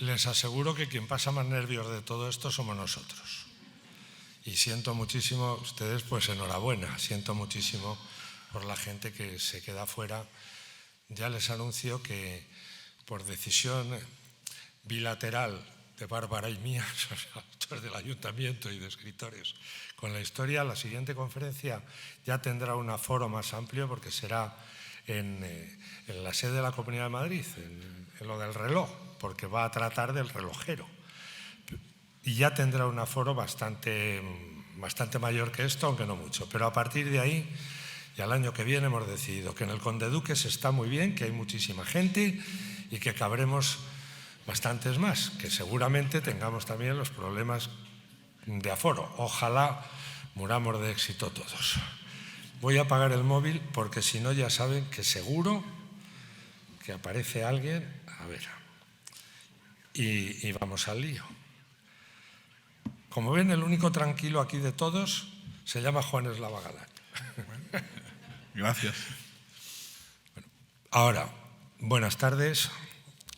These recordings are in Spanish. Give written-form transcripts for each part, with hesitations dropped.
Les aseguro que quien pasa más nervios de todo esto somos nosotros. Y siento muchísimo, ustedes pues enhorabuena, siento muchísimo por la gente que se queda fuera. Ya les anuncio que por decisión bilateral de Bárbara y mía, autores del Ayuntamiento y de escritores con la historia, la siguiente conferencia ya tendrá un aforo más amplio porque será en la sede de la Comunidad de Madrid, en lo del reloj, porque va a tratar del relojero. Y ya tendrá un aforo bastante mayor que esto, aunque no mucho. Pero a partir de ahí, y al año que viene hemos decidido que en el Conde Duques está muy bien, que hay muchísima gente y que cabremos bastantes más, que seguramente tengamos también los problemas de aforo. Ojalá muramos de éxito todos. Voy a apagar el móvil porque si no ya saben que seguro que aparece alguien. A ver. Y vamos al lío. Como ven, el único tranquilo aquí de todos se llama Juan Eslava Galán. Gracias. Bueno, ahora, buenas tardes,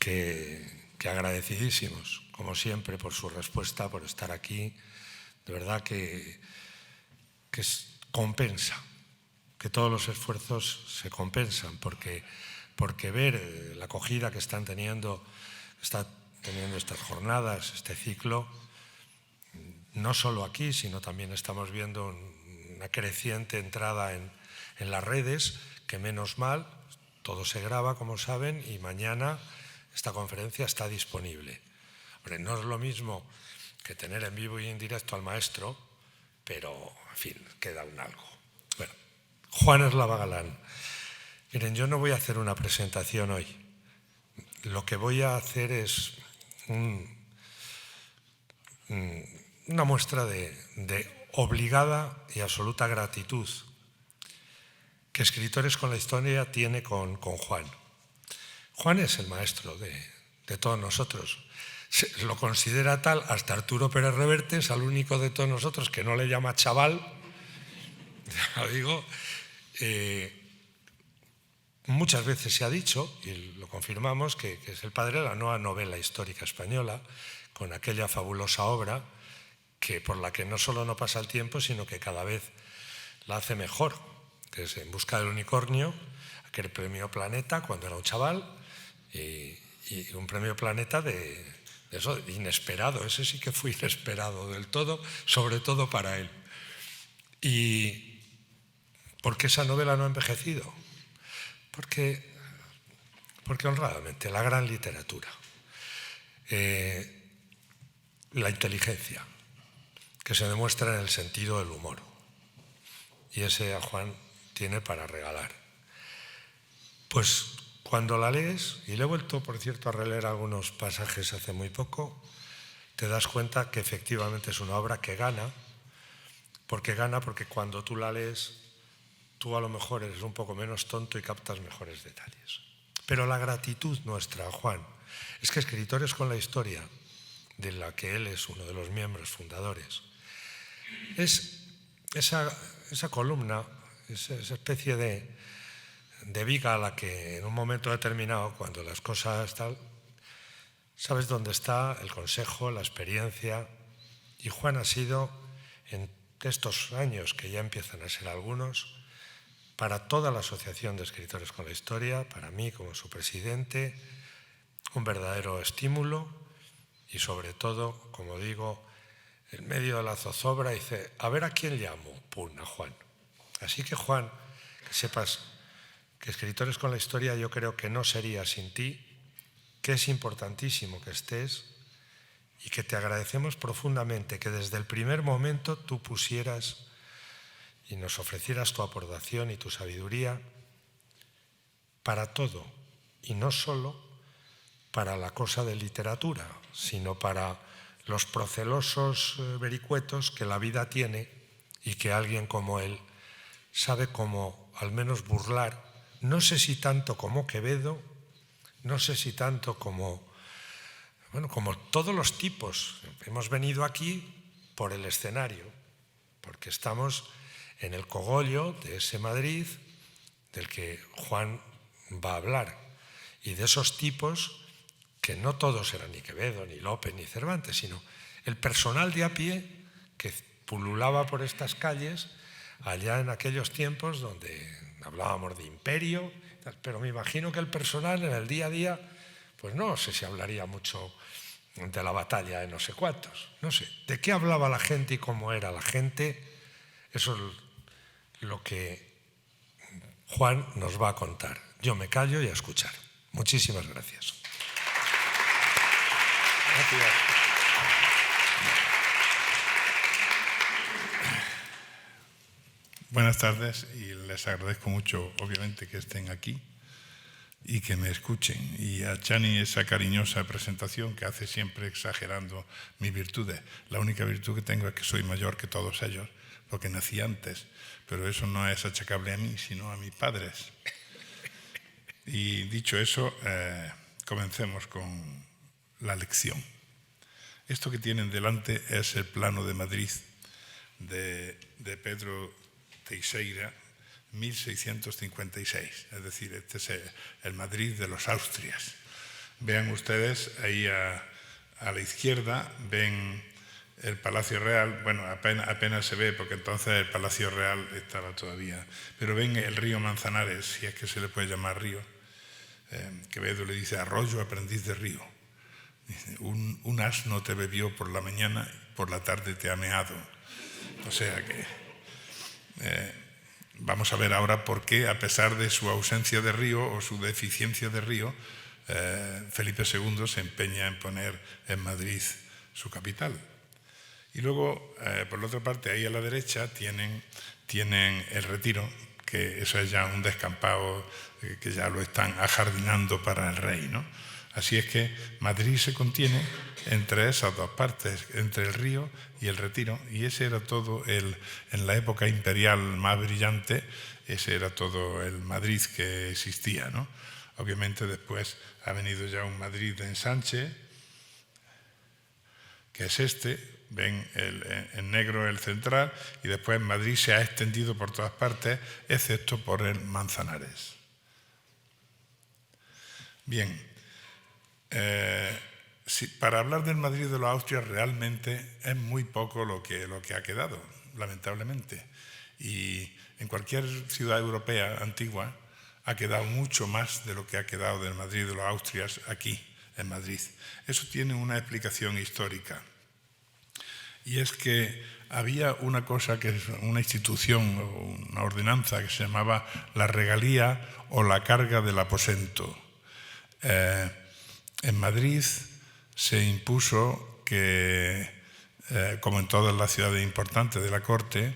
que agradecidísimos, como siempre, por su respuesta, por estar aquí. De verdad que compensa, que todos los esfuerzos se compensan, porque ver la acogida que está teniendo estas jornadas, este ciclo, no solo aquí, sino también estamos viendo una creciente entrada en las redes, que menos mal, todo se graba, como saben, y mañana esta conferencia está disponible. Hombre, no es lo mismo que tener en vivo y en directo al maestro, pero, en fin, queda un algo. Bueno, Juan Eslava Galán. Miren, yo no voy a hacer una presentación hoy. Lo que voy a hacer es una muestra de obligada y absoluta gratitud que Escritores con la Historia tiene con Juan. Juan es el maestro de todos nosotros. Lo considera tal hasta Arturo Pérez Reverte, es el único de todos nosotros que no le llama chaval. Ya lo digo. Muchas veces se ha dicho, y lo confirmamos, que es el padre de la nueva novela histórica española, con aquella fabulosa obra por la que no solo no pasa el tiempo, sino que cada vez la hace mejor, que es En busca del unicornio, aquel premio Planeta cuando era un chaval, y un premio Planeta de eso, inesperado. Ese sí que fue inesperado del todo, sobre todo para él. ¿Y por qué esa novela no ha envejecido? Porque honradamente, la gran literatura, la inteligencia, que se demuestra en el sentido del humor. Y ese a Juan tiene para regalar. Pues cuando la lees, y le he vuelto, por cierto, a releer algunos pasajes hace muy poco, te das cuenta que efectivamente es una obra que gana porque cuando tú la lees, tú a lo mejor eres un poco menos tonto y captas mejores detalles. Pero la gratitud nuestra a Juan es que Escritores con la Historia, de la que él es uno de los miembros fundadores, es esa columna, esa especie de viga a la que en un momento determinado, cuando las cosas tal, sabes dónde está el consejo, la experiencia. Y Juan ha sido, en estos años que ya empiezan a ser algunos, para toda la Asociación de Escritores con la Historia, para mí como su presidente, un verdadero estímulo y sobre todo, como digo, en medio de la zozobra dice, a ver a quién llamo, pum, a Juan. Así que Juan, que sepas que Escritores con la Historia yo creo que no sería sin ti, que es importantísimo que estés y que te agradecemos profundamente que desde el primer momento tú pusieras y nos ofrecieras tu aportación y tu sabiduría para todo, y no solo para la cosa de literatura, sino para los procelosos vericuetos que la vida tiene y que alguien como él sabe cómo al menos burlar, no sé si tanto como Quevedo, no sé si tanto como todos los tipos. Hemos venido aquí por el escenario, porque estamos en el cogollo de ese Madrid del que Juan va a hablar, y de esos tipos que no todos eran ni Quevedo, ni Lope, ni Cervantes, sino el personal de a pie que pululaba por estas calles allá en aquellos tiempos donde hablábamos de imperio, pero me imagino que el personal en el día a día, pues no sé si hablaría mucho de la batalla de no sé cuántos, no sé. ¿De qué hablaba la gente y cómo era la gente? Eso es lo que Juan nos va a contar. Yo me callo y a escuchar. Muchísimas gracias. Gracias. Buenas tardes y les agradezco mucho, obviamente, que estén aquí y que me escuchen. Y a Chani esa cariñosa presentación que hace siempre exagerando mis virtudes. La única virtud que tengo es que soy mayor que todos ellos, porque nací antes, pero eso no es achacable a mí, sino a mis padres. Y dicho eso, comencemos con la lección. Esto que tienen delante es el plano de Madrid de Pedro Teixeira, 1656, es decir, este es el Madrid de los Austrias. Vean ustedes ahí a la izquierda, ven el Palacio Real, bueno, apenas se ve porque entonces el Palacio Real estaba todavía, pero ven el río Manzanares, si es que se le puede llamar río. Quevedo le dice arroyo, aprendiz de río. Dice, un asno te bebió por la mañana, por la tarde te ha meado. O sea que vamos a ver ahora por qué, a pesar de su ausencia de río o su deficiencia de río, Felipe II se empeña en poner en Madrid su capital. Y luego, por la otra parte, ahí a la derecha tienen el Retiro, que eso es ya un descampado que ya lo están ajardinando para el rey, ¿no? Así es que Madrid se contiene entre esas dos partes, entre el río y el Retiro, y ese era todo en la época imperial más brillante, ese era todo el Madrid que existía, ¿no? Obviamente después ha venido ya un Madrid de ensanche, que es este, ven en negro el central, y después Madrid se ha extendido por todas partes, excepto por el Manzanares. Bien. Para hablar del Madrid de los Austrias realmente es muy poco lo que ha quedado, lamentablemente. Y en cualquier ciudad europea antigua ha quedado mucho más de lo que ha quedado del Madrid de los Austrias aquí, en Madrid. Eso tiene una explicación histórica. Y es que había una cosa, que es una institución o una ordenanza que se llamaba la regalía o la carga del aposento. En Madrid se impuso que, como en todas las ciudades importantes de la corte,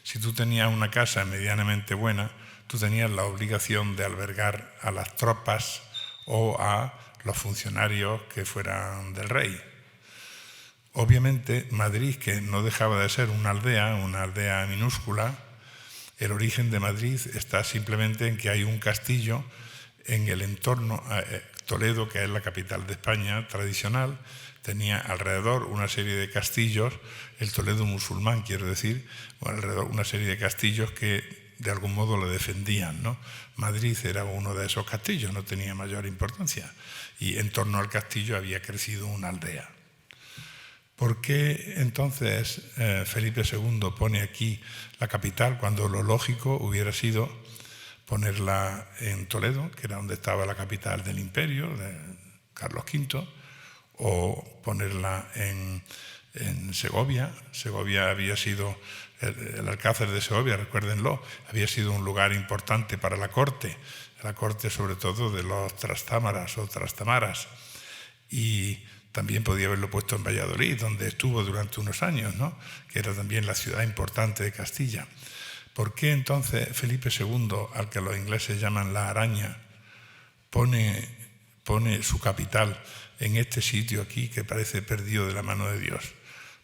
si tú tenías una casa medianamente buena, tú tenías la obligación de albergar a las tropas o a los funcionarios que fueran del rey. Obviamente, Madrid, que no dejaba de ser una aldea minúscula, el origen de Madrid está simplemente en que hay un castillo en el entorno. Toledo, que es la capital de España tradicional, tenía alrededor una serie de castillos, el Toledo musulmán, quiero decir, alrededor una serie de castillos que de algún modo le defendían, ¿no? Madrid era uno de esos castillos, no tenía mayor importancia, y en torno al castillo había crecido una aldea. ¿Por qué entonces Felipe II pone aquí la capital cuando lo lógico hubiera sido ponerla en Toledo, que era donde estaba la capital del imperio, de Carlos V, o ponerla en Segovia? Segovia había sido, el Alcázar de Segovia, recuérdenlo, había sido un lugar importante para la corte sobre todo de los trastámaras o trastamaras, y también podía haberlo puesto en Valladolid, donde estuvo durante unos años, ¿no? Que era también la ciudad importante de Castilla. ¿Por qué entonces Felipe II, al que los ingleses llaman la araña, pone su capital en este sitio aquí que parece perdido de la mano de Dios?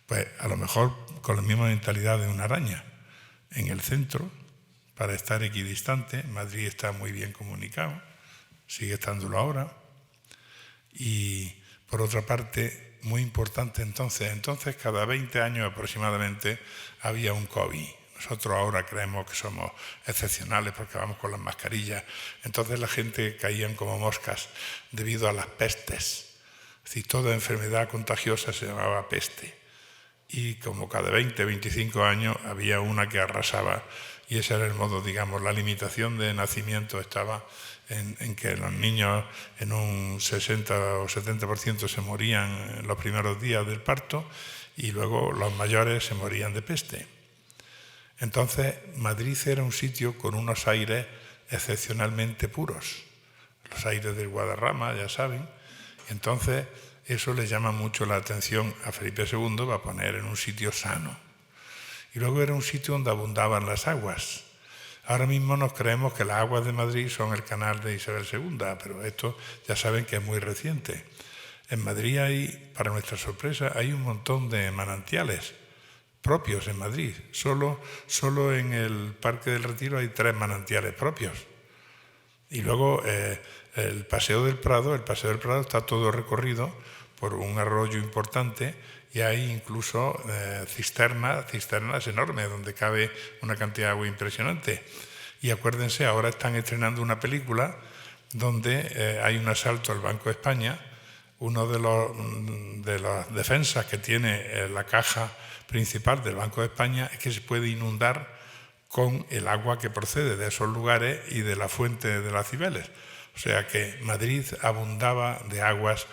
Pues a lo mejor con la misma mentalidad de una araña. En el centro, para estar equidistante, Madrid está muy bien comunicado, sigue estándolo ahora. Y por otra parte, muy importante entonces cada 20 años aproximadamente había un COVID. Nosotros ahora creemos que somos excepcionales porque vamos con las mascarillas. Entonces la gente caían como moscas debido a las pestes. Es decir, toda enfermedad contagiosa se llamaba peste. Y como cada 20, 25 años había una que arrasaba, y ese era el modo, digamos, la limitación de nacimiento estaba en que los niños en un 60 o 70% se morían en los primeros días del parto y luego los mayores se morían de peste. Entonces, Madrid era un sitio con unos aires excepcionalmente puros, los aires del Guadarrama, ya saben. Entonces, eso le llama mucho la atención a Felipe II para poner en un sitio sano. Y luego era un sitio donde abundaban las aguas. Ahora mismo nos creemos que las aguas de Madrid son el canal de Isabel II, pero esto ya saben que es muy reciente. En Madrid hay, para nuestra sorpresa, hay un montón de manantiales propios en Madrid. Solo en el Parque del Retiro hay 3 manantiales propios. Y luego el Paseo del Prado está todo recorrido por un arroyo importante y hay incluso cisternas enormes donde cabe una cantidad de agua impresionante. Y acuérdense, ahora están estrenando una película donde hay un asalto al Banco de España. Uno de las defensas que tiene la caja principal del Banco de España es que se puede inundar con el agua que procede de esos lugares y de la fuente de las Cibeles. O sea que Madrid abundaba de aguas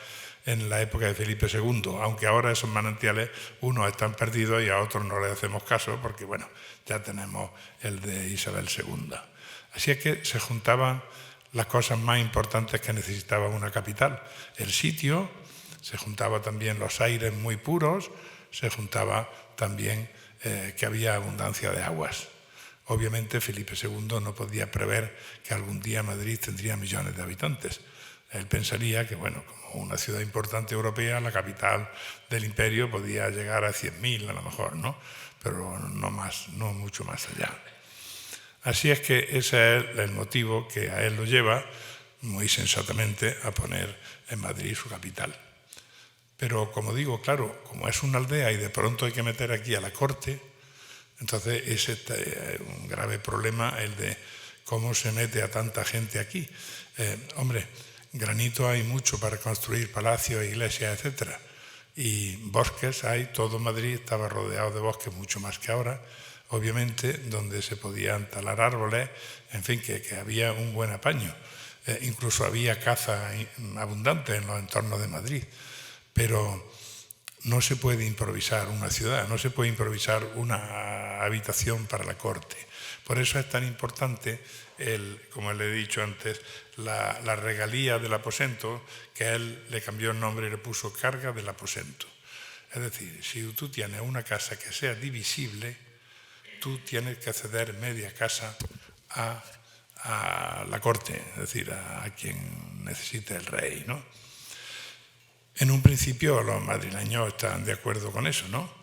en la época de Felipe II, aunque ahora esos manantiales unos están perdidos y a otros no les hacemos caso porque, bueno, ya tenemos el de Isabel II. Así es que se juntaban las cosas más importantes que necesitaba una capital. El sitio, se juntaba también los aires muy puros, se juntaba también que había abundancia de aguas. Obviamente Felipe II no podía prever que algún día Madrid tendría millones de habitantes. Él pensaría que, bueno, como una ciudad importante europea, la capital del imperio podía llegar a 100.000 a lo mejor, ¿no? Pero no más, no mucho más allá. Así es que ese es el motivo que a él lo lleva, muy sensatamente, a poner en Madrid su capital. Pero, como digo, claro, como es una aldea y de pronto hay que meter aquí a la corte, entonces ese es un grave problema, el de cómo se mete a tanta gente aquí. Hombre, granito hay mucho para construir palacios, iglesias, etc. Y bosques hay, todo Madrid estaba rodeado de bosques, mucho más que ahora, obviamente, donde se podían talar árboles, en fin, que había un buen apaño. Incluso había caza abundante en los entornos de Madrid. Pero no se puede improvisar una ciudad, no se puede improvisar una habitación para la corte. Por eso es tan importante, como le he dicho antes, la regalía del aposento, que él le cambió el nombre y le puso carga del aposento. Es decir, si tú tienes una casa que sea divisible, tú tienes que ceder media casa a la corte, es decir, a quien necesite el rey, ¿no? En un principio los madrileños están de acuerdo con eso, ¿no?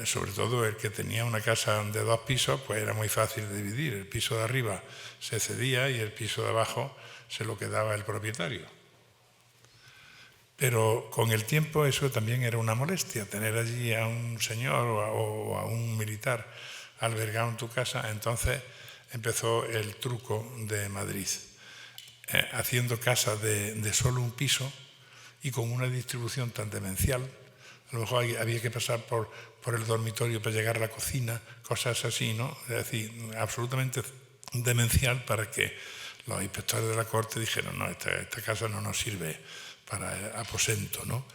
Sobre todo el que tenía una casa de 2 pisos, pues era muy fácil de dividir. El piso de arriba se cedía y el piso de abajo se lo quedaba el propietario. Pero con el tiempo eso también era una molestia, tener allí a un señor o a un militar albergado en tu casa. Entonces empezó el truco de Madrid, haciendo casas de solo un piso y con una distribución tan demencial. A lo mejor había que pasar por el dormitorio para llegar a la cocina, cosas así, ¿no? Es decir, absolutamente demencial para que los inspectores de la corte dijeran, no, esta casa no nos sirve para aposento, ¿no?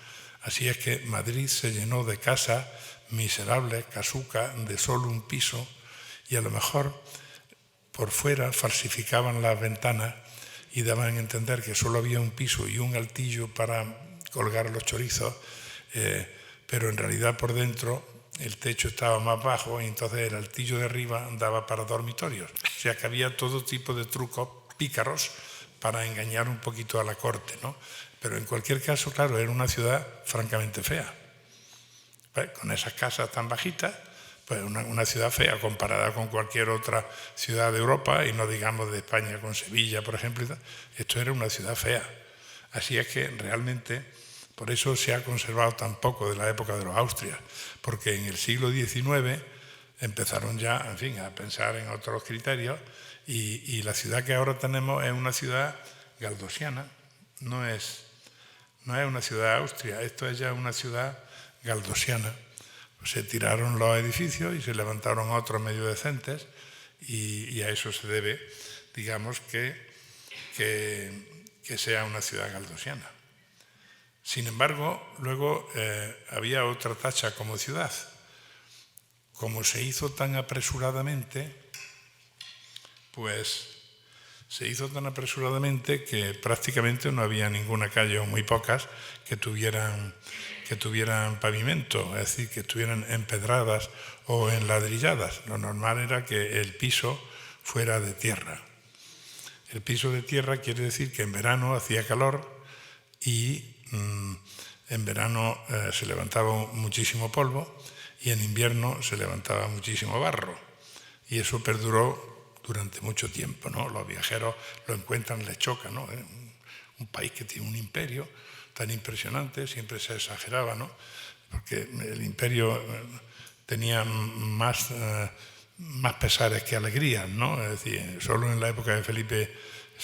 Así es que Madrid se llenó de casas miserables, casucas, de solo un piso, y a lo mejor por fuera falsificaban las ventanas y daban a entender que solo había un piso y un altillo para colgar los chorizos, pero en realidad por dentro el techo estaba más bajo y entonces el altillo de arriba daba para dormitorios. O sea que había todo tipo de trucos pícaros para engañar un poquito a la corte, ¿no? Pero en cualquier caso, claro, era una ciudad francamente fea. Pues, con esas casas tan bajitas, pues una ciudad fea comparada con cualquier otra ciudad de Europa, y no digamos de España con Sevilla, por ejemplo. Esto era una ciudad fea. Así es que realmente, por eso se ha conservado tan poco de la época de los Austrias, porque en el siglo XIX empezaron ya, en fin, a pensar en otros criterios, y la ciudad que ahora tenemos es una ciudad galdosiana, no es no es una ciudad de Austria, esto es ya una ciudad galdosiana. Se tiraron los edificios y se levantaron otros medio decentes y a eso se debe, digamos, que sea una ciudad galdosiana. Sin embargo, luego había otra tacha como ciudad. Como se hizo tan apresuradamente, pues se hizo tan apresuradamente que prácticamente no había ninguna calle o muy pocas que tuvieran pavimento, es decir, que estuvieran empedradas o enladrilladas. Lo normal era que el piso fuera de tierra. El piso de tierra quiere decir que en verano hacía calor y en verano se levantaba muchísimo polvo y en invierno se levantaba muchísimo barro. Y eso perduró durante mucho tiempo, ¿no? Los viajeros lo encuentran, les choca, ¿no? Un país que tiene un imperio tan impresionante, siempre se exageraba, ¿no? Porque el imperio tenía más pesares que alegrías, ¿no? Es decir, solo en la época de Felipe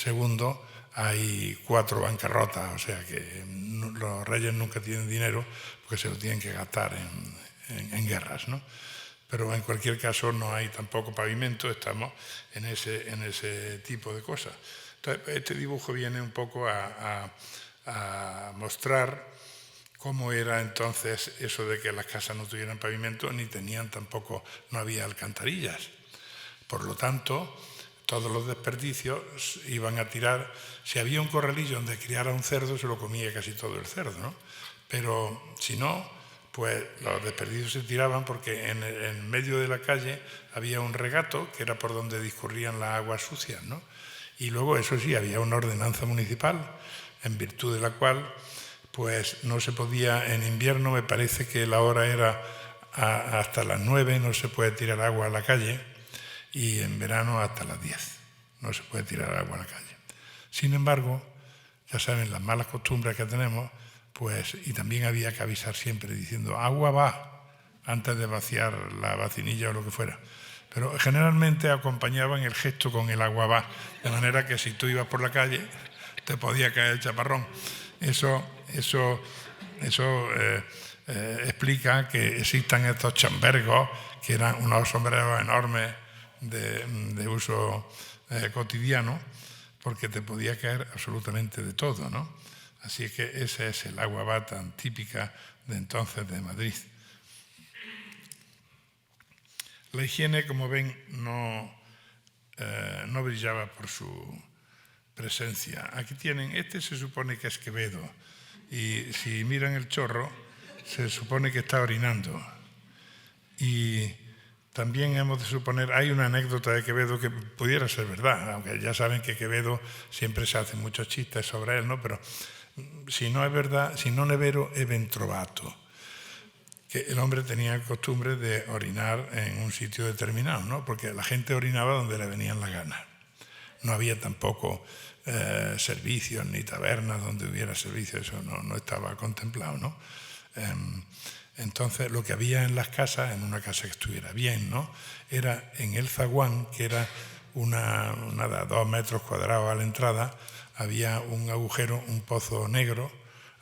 II hay 4 bancarrotas, o sea que los reyes nunca tienen dinero porque se lo tienen que gastar en guerras, ¿no? Pero en cualquier caso no hay tampoco pavimento, estamos en ese tipo de cosas. Entonces, este dibujo viene un poco a mostrar cómo era entonces eso de que las casas no tuvieran pavimento ni tenían tampoco, no había alcantarillas. Por lo tanto, todos los desperdicios iban a tirar. Si había un corralillo donde criara un cerdo, se lo comía casi todo el cerdo, ¿no? Pero si no, pues los desperdicios se tiraban porque en medio de la calle había un regato que era por donde discurrían las aguas sucias, ¿no? Y luego, eso sí, había una ordenanza municipal en virtud de la cual pues no se podía, en invierno me parece que la hora era hasta las 9, no se puede tirar agua a la calle, y en verano hasta las 10 no se puede tirar agua a la calle. Sin embargo, ya saben las malas costumbres que tenemos, pues, y también había que avisar siempre diciendo agua va, antes de vaciar la vacinilla o lo que fuera. Pero generalmente acompañaban el gesto con el agua va, de manera que si tú ibas por la calle te podía caer el chaparrón. Eso explica que existan estos chambergos, que eran unos sombreros enormes de uso cotidiano, porque te podía caer absolutamente de todo, ¿no? Así que ese es el agua va tan típica de entonces de Madrid. La higiene, como ven, no brillaba por su presencia. Aquí tienen, este se supone que es Quevedo, y si miran el chorro, se supone que está orinando. Y también hemos de suponer, hay una anécdota de Quevedo que pudiera ser verdad, aunque ya saben que Quevedo siempre se hacen muchos chistes sobre él, ¿no? Pero si no es verdad, si non è vero, è ben trovato. Que el hombre tenía costumbre de orinar en un sitio determinado, ¿no? Porque la gente orinaba donde le venían la gana. No había tampoco servicios ni tabernas donde hubiera servicios, eso no estaba contemplado, ¿no? Entonces, lo que había en las casas, en una casa que estuviera bien, ¿no? Era en el zaguán, que era de 2 metros cuadrados a la entrada, había un agujero, un pozo negro,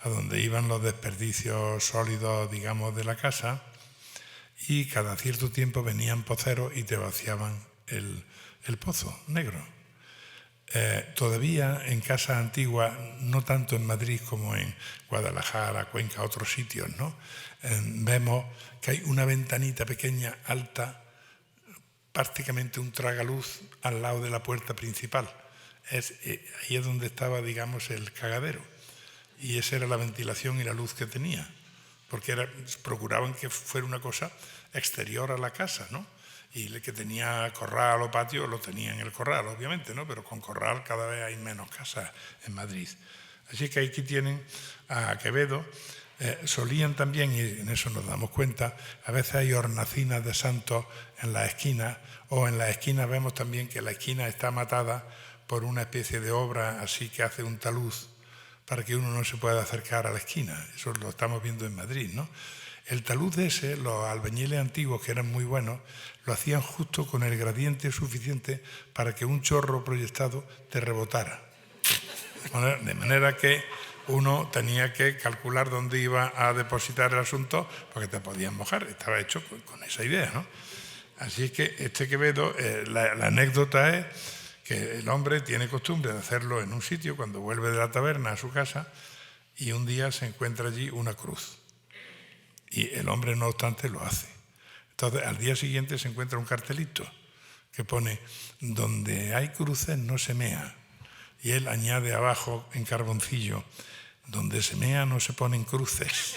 a donde iban los desperdicios sólidos, digamos, de la casa, y cada cierto tiempo venían poceros y te vaciaban el pozo negro. Todavía en casas antiguas, no tanto en Madrid como en Guadalajara, Cuenca, otros sitios, ¿no? Vemos que hay una ventanita pequeña, alta, prácticamente un tragaluz al lado de la puerta principal. Ahí es donde estaba, digamos, el cagadero. Y esa era la ventilación y la luz que tenía, porque procuraban que fuera una cosa exterior a la casa, ¿no? Y el que tenía corral o patio lo tenía en el corral, obviamente, ¿no? Pero con corral cada vez hay menos casas en Madrid. Así que aquí tienen a Quevedo. Solían también, y en eso nos damos cuenta, a veces hay hornacinas de santos en las esquinas, o en las esquinas vemos también que la esquina está matada por una especie de obra así que hace un talud para que uno no se pueda acercar a la esquina. Eso lo estamos viendo en Madrid, ¿no? El talud ese, los albañiles antiguos, que eran muy buenos, lo hacían justo con el gradiente suficiente para que un chorro proyectado te rebotara. De manera que uno tenía que calcular dónde iba a depositar el asunto porque te podías mojar. Estaba hecho con esa idea, ¿no? Así que este Quevedo, la anécdota es que el hombre tiene costumbre de hacerlo en un sitio cuando vuelve de la taberna a su casa y un día se encuentra allí una cruz. Y el hombre, no obstante, lo hace. Entonces, al día siguiente se encuentra un cartelito que pone: donde hay cruces no se mea. Y él añade abajo en carboncillo: donde se mea no se ponen cruces.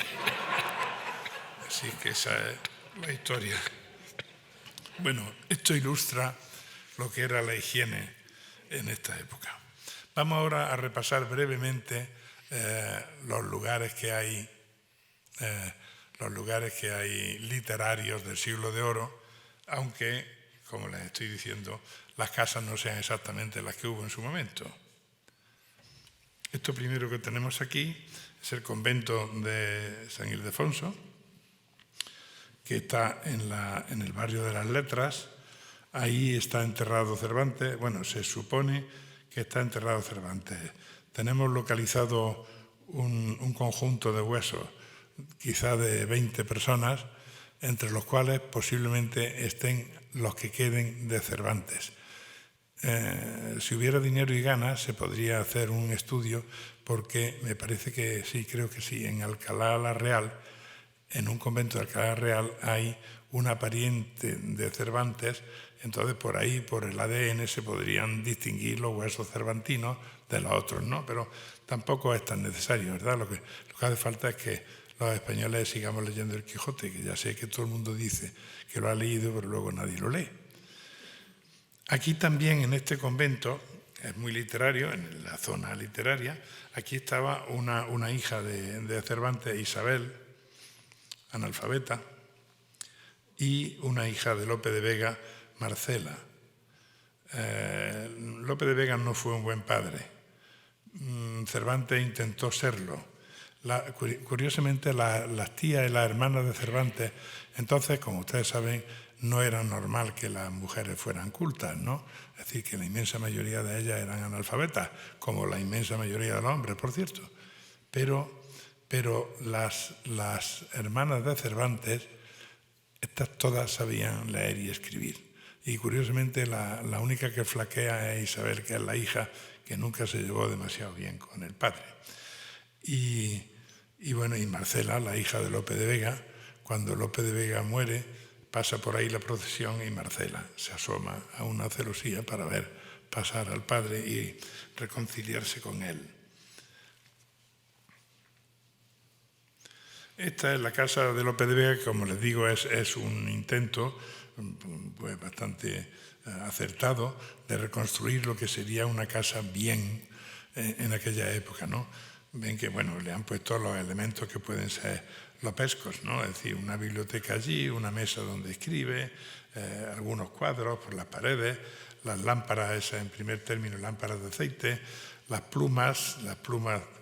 Así que esa es la historia. Bueno, esto ilustra lo que era la higiene en esta época. Vamos ahora a repasar brevemente los lugares que hay literarios del Siglo de Oro, aunque, como les estoy diciendo, las casas no sean exactamente las que hubo en su momento. Esto primero que tenemos aquí es el convento de San Ildefonso, que está en el barrio de las Letras. Ahí está enterrado Cervantes. Bueno, se supone que está enterrado Cervantes. Tenemos localizado un conjunto de huesos, quizá de 20 personas, entre los cuales posiblemente estén los que queden de Cervantes. Si hubiera dinero y ganas, se podría hacer un estudio, porque me parece que sí, creo que sí, en Alcalá la Real, en un convento de Alcalá la Real, hay una pariente de Cervantes. Entonces, por ahí, por el ADN, se podrían distinguir los huesos cervantinos de los otros, ¿no? Pero tampoco es tan necesario, ¿verdad? Lo que hace falta es que los españoles sigamos leyendo el Quijote, que ya sé que todo el mundo dice que lo ha leído, pero luego nadie lo lee. Aquí también, en este convento, es muy literario, en la zona literaria, aquí estaba una hija de Cervantes, Isabel, analfabeta, y una hija de Lope de Vega, Marcela. Lope de Vega no fue un buen padre. Cervantes intentó serlo. Curiosamente, las tías y las hermanas de Cervantes, entonces, como ustedes saben, no era normal que las mujeres fueran cultas, ¿no? Es decir, que la inmensa mayoría de ellas eran analfabetas, como la inmensa mayoría de los hombres, por cierto. Pero las hermanas de Cervantes, estas todas sabían leer y escribir. Y curiosamente la única que flaquea es Isabel, que es la hija, que nunca se llevó demasiado bien con el padre. Y bueno, y Marcela, la hija de Lope de Vega, cuando Lope de Vega muere, pasa por ahí la procesión y Marcela se asoma a una celosía para ver pasar al padre y reconciliarse con él. Esta es la casa de Lope de Vega, que, como les digo, es un intento pues, bastante acertado de reconstruir lo que sería una casa bien en aquella época, ¿no? Ven que, bueno, le han puesto los elementos que pueden ser lopescos, ¿no? Es decir, una biblioteca allí, una mesa donde escribe, algunos cuadros por las paredes, las lámparas, esas en primer término, lámparas de aceite, las plumas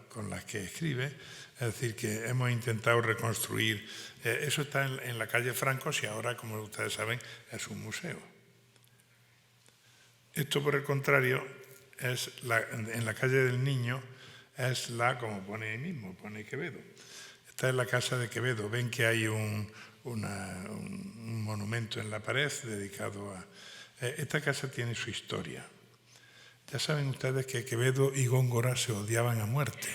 con las que escribe. Es decir, que hemos intentado reconstruir. Eso está en la calle Francos y ahora, como ustedes saben, es un museo. Esto, por el contrario, es en la calle del Niño, es como pone ahí mismo, pone Quevedo. Esta es la casa de Quevedo. Ven que hay un monumento en la pared dedicado a... Esta casa tiene su historia. Ya saben ustedes que Quevedo y Góngora se odiaban a muerte,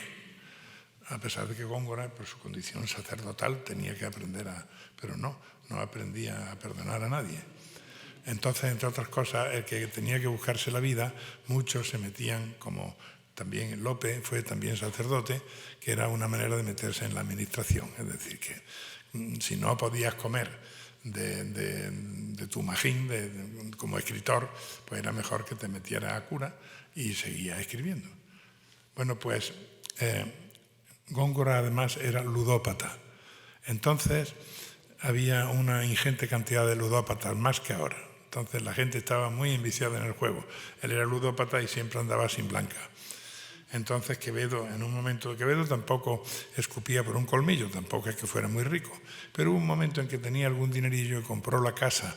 a pesar de que Góngora, por su condición sacerdotal, tenía que aprender pero no aprendía a perdonar a nadie. Entonces, entre otras cosas, el que tenía que buscarse la vida, muchos se metían, como también Lope fue también sacerdote, que era una manera de meterse en la administración. Es decir, que si no podías comer de tu magín como escritor, pues era mejor que te metieras a cura y seguías escribiendo. Bueno, pues Góngora además era ludópata. Entonces había una ingente cantidad de ludópatas, más que ahora. Entonces la gente estaba muy enviciada en el juego. Él era ludópata y siempre andaba sin blanca. Entonces Quevedo, en un momento, Quevedo tampoco escupía por un colmillo, tampoco es que fuera muy rico, pero hubo un momento en que tenía algún dinerillo y compró la casa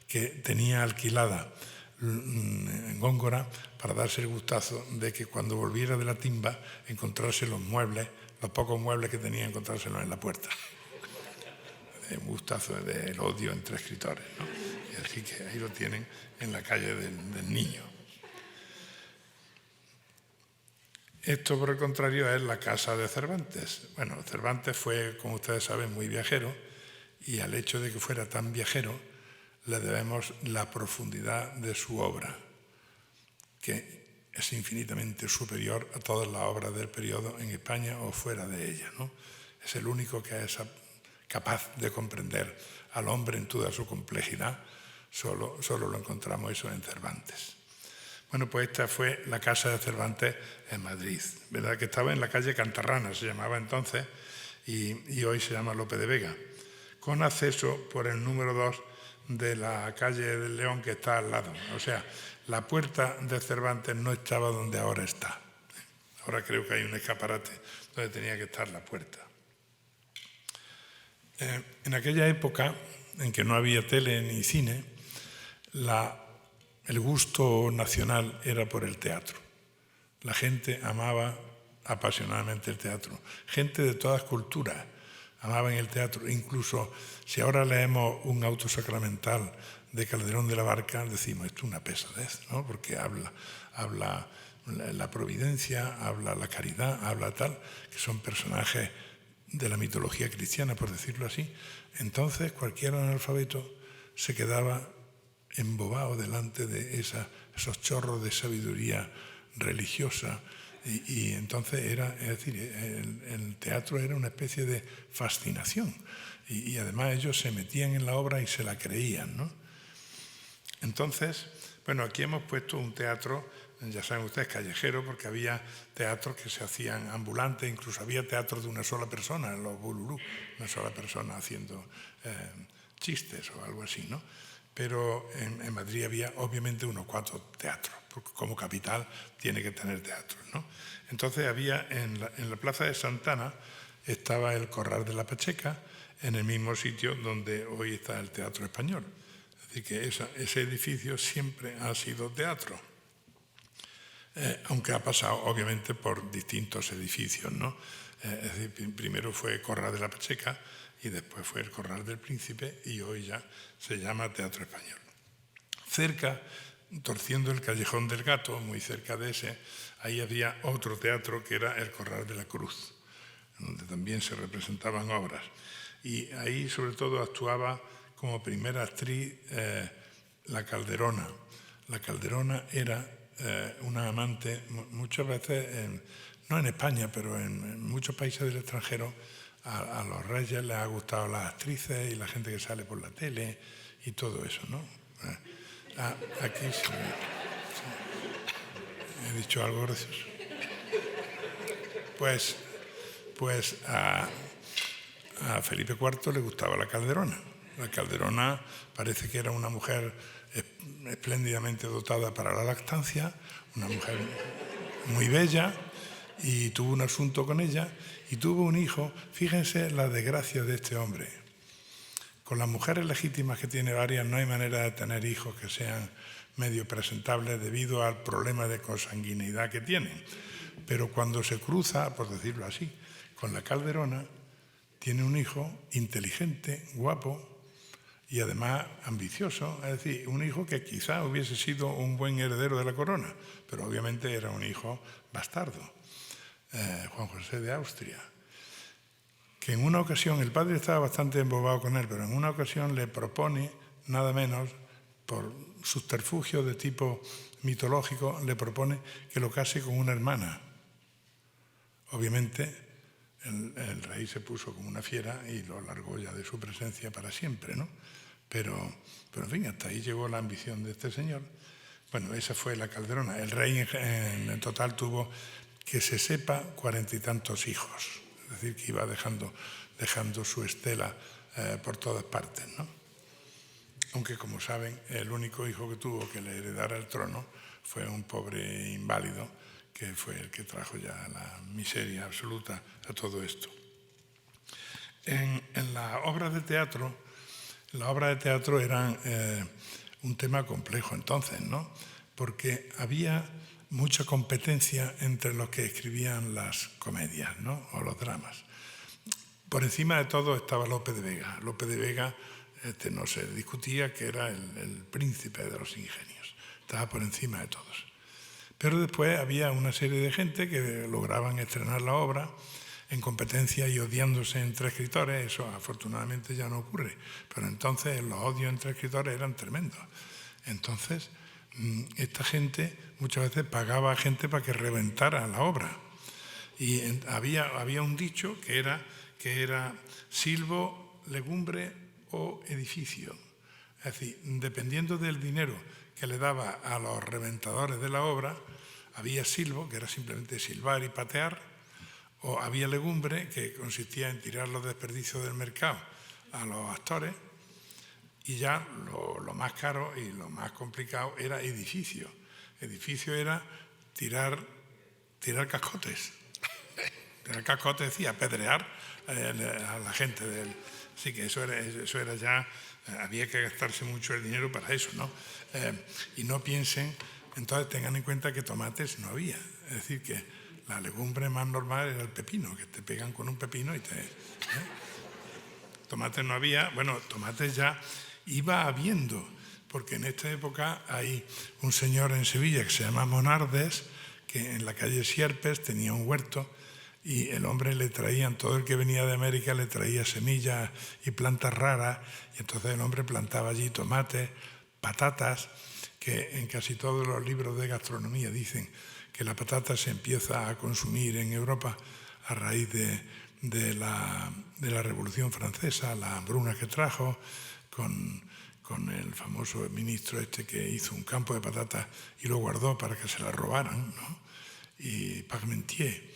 que tenía alquilada en Góngora para darse el gustazo de que cuando volviera de la timba encontrarse los muebles, los pocos muebles que tenía, encontrárselos en la puerta. Un gustazo del odio entre escritores, ¿no? Y así que ahí lo tienen en la calle del Niño. Esto, por el contrario, es la casa de Cervantes. Bueno, Cervantes fue, como ustedes saben, muy viajero, y al hecho de que fuera tan viajero le debemos la profundidad de su obra, que es infinitamente superior a todas las obras del periodo en España o fuera de ella, ¿no? Es el único que es capaz de comprender al hombre en toda su complejidad. Solo lo encontramos eso en Cervantes. Bueno, pues esta fue la casa de Cervantes en Madrid, ¿verdad? Que estaba en la calle Cantarrana, se llamaba entonces, y hoy se llama Lope de Vega, con acceso por el número 2 de la calle del León, que está al lado. O sea, la puerta de Cervantes no estaba donde ahora está. Ahora creo que hay un escaparate donde tenía que estar la puerta. En aquella época, en que no había tele ni cine, el gusto nacional era por el teatro. La gente amaba apasionadamente el teatro. Gente de todas culturas amaban el teatro. Incluso si ahora leemos un auto sacramental de Calderón de la Barca, decimos, esto es una pesadez, ¿no? Porque habla la providencia, habla la caridad, habla tal, que son personajes de la mitología cristiana, por decirlo así. Entonces cualquier analfabeto se quedaba embobado delante de esos chorros de sabiduría religiosa, y entonces el teatro era una especie de fascinación, y además ellos se metían en la obra y se la creían, ¿no? Entonces, bueno, aquí hemos puesto un teatro, ya saben ustedes, callejero, porque había teatros que se hacían ambulantes, incluso había teatros de una sola persona, los Bululú, una sola persona haciendo chistes o algo así, ¿no? Pero en Madrid había obviamente unos cuantos teatros, porque como capital tiene que tener teatros, ¿no? Entonces había en la Plaza de Santana estaba el Corral de la Pacheca, en el mismo sitio donde hoy está el Teatro Español. Es decir, que ese edificio siempre ha sido teatro, aunque ha pasado obviamente por distintos edificios, ¿no? Es decir, primero fue Corral de la Pacheca y después fue el Corral del Príncipe, y hoy ya se llama Teatro Español. Cerca, torciendo el Callejón del Gato, muy cerca de ese, ahí había otro teatro que era el Corral de la Cruz, donde también se representaban obras. Y ahí sobre todo actuaba como primera actriz la Calderona. La Calderona era una amante, muchas veces, no en España, pero en muchos países del extranjero, a los reyes les ha gustado las actrices y la gente que sale por la tele y todo eso, ¿no? Aquí sí. He dicho algo gracioso. Pues a Felipe IV le gustaba la Calderona. La Calderona parece que era una mujer espléndidamente dotada para la lactancia, una mujer muy bella, y tuvo un asunto con ella y tuvo un hijo. Fíjense la desgracia de este hombre. Con las mujeres legítimas, que tiene varias, no hay manera de tener hijos que sean medio presentables debido al problema de consanguineidad que tienen. Pero cuando se cruza, por decirlo así, con la Calderona, tiene un hijo inteligente, guapo y además ambicioso. Es decir, un hijo que quizá hubiese sido un buen heredero de la corona, pero obviamente era un hijo bastardo. Juan José de Austria, que en una ocasión, el padre estaba bastante embobado con él, pero en una ocasión le propone, nada menos, por subterfugio de tipo mitológico, le propone que lo case con una hermana. Obviamente, el rey se puso como una fiera y lo largó ya de su presencia para siempre, ¿no? Pero en fin, hasta ahí llegó la ambición de este señor. Bueno, esa fue la Calderona. El rey en total tuvo, que se sepa, 40 y tantos hijos. Es decir, que iba dejando su estela por todas partes, ¿no? Aunque, como saben, el único hijo que tuvo que le heredara el trono fue un pobre inválido, que fue el que trajo ya la miseria absoluta a todo esto. En las obras de teatro eran un tema complejo entonces, ¿no? Porque había mucha competencia entre los que escribían las comedias, ¿no? O los dramas. Por encima de todo estaba Lope de Vega. Lope de Vega no se discutía que era el príncipe de los ingenios. Estaba por encima de todos. Pero después había una serie de gente que lograban estrenar la obra en competencia y odiándose entre escritores. Eso afortunadamente ya no ocurre. Pero entonces los odios entre escritores eran tremendos. Entonces, esta gente muchas veces pagaba a gente para que reventara la obra. Y había un dicho que era silbo, legumbre o edificio. Es decir, dependiendo del dinero que le daba a los reventadores de la obra, había silbo, que era simplemente silbar y patear, o había legumbre, que consistía en tirar los desperdicios del mercado a los actores, y ya lo más caro y lo más complicado era edificio. Edificio era tirar cascotes. Tirar cascotes, decía, apedrear a la gente. Así que eso era ya, había que gastarse mucho el dinero para eso, ¿no? Y no piensen, entonces tengan en cuenta que tomates no había. Es decir, que la legumbre más normal era el pepino, que te pegan con un pepino y Tomates no había, bueno, tomates ya iba habiendo, porque en esta época hay un señor en Sevilla que se llama Monardes, que en la calle Sierpes tenía un huerto y el hombre le traían, todo el que venía de América le traía semillas y plantas raras, y entonces el hombre plantaba allí tomates, patatas, que en casi todos los libros de gastronomía dicen que la patata se empieza a consumir en Europa a raíz de la Revolución Francesa, la hambruna que trajo, con el famoso ministro que hizo un campo de patatas y lo guardó para que se la robaran, ¿no? Y Parmentier.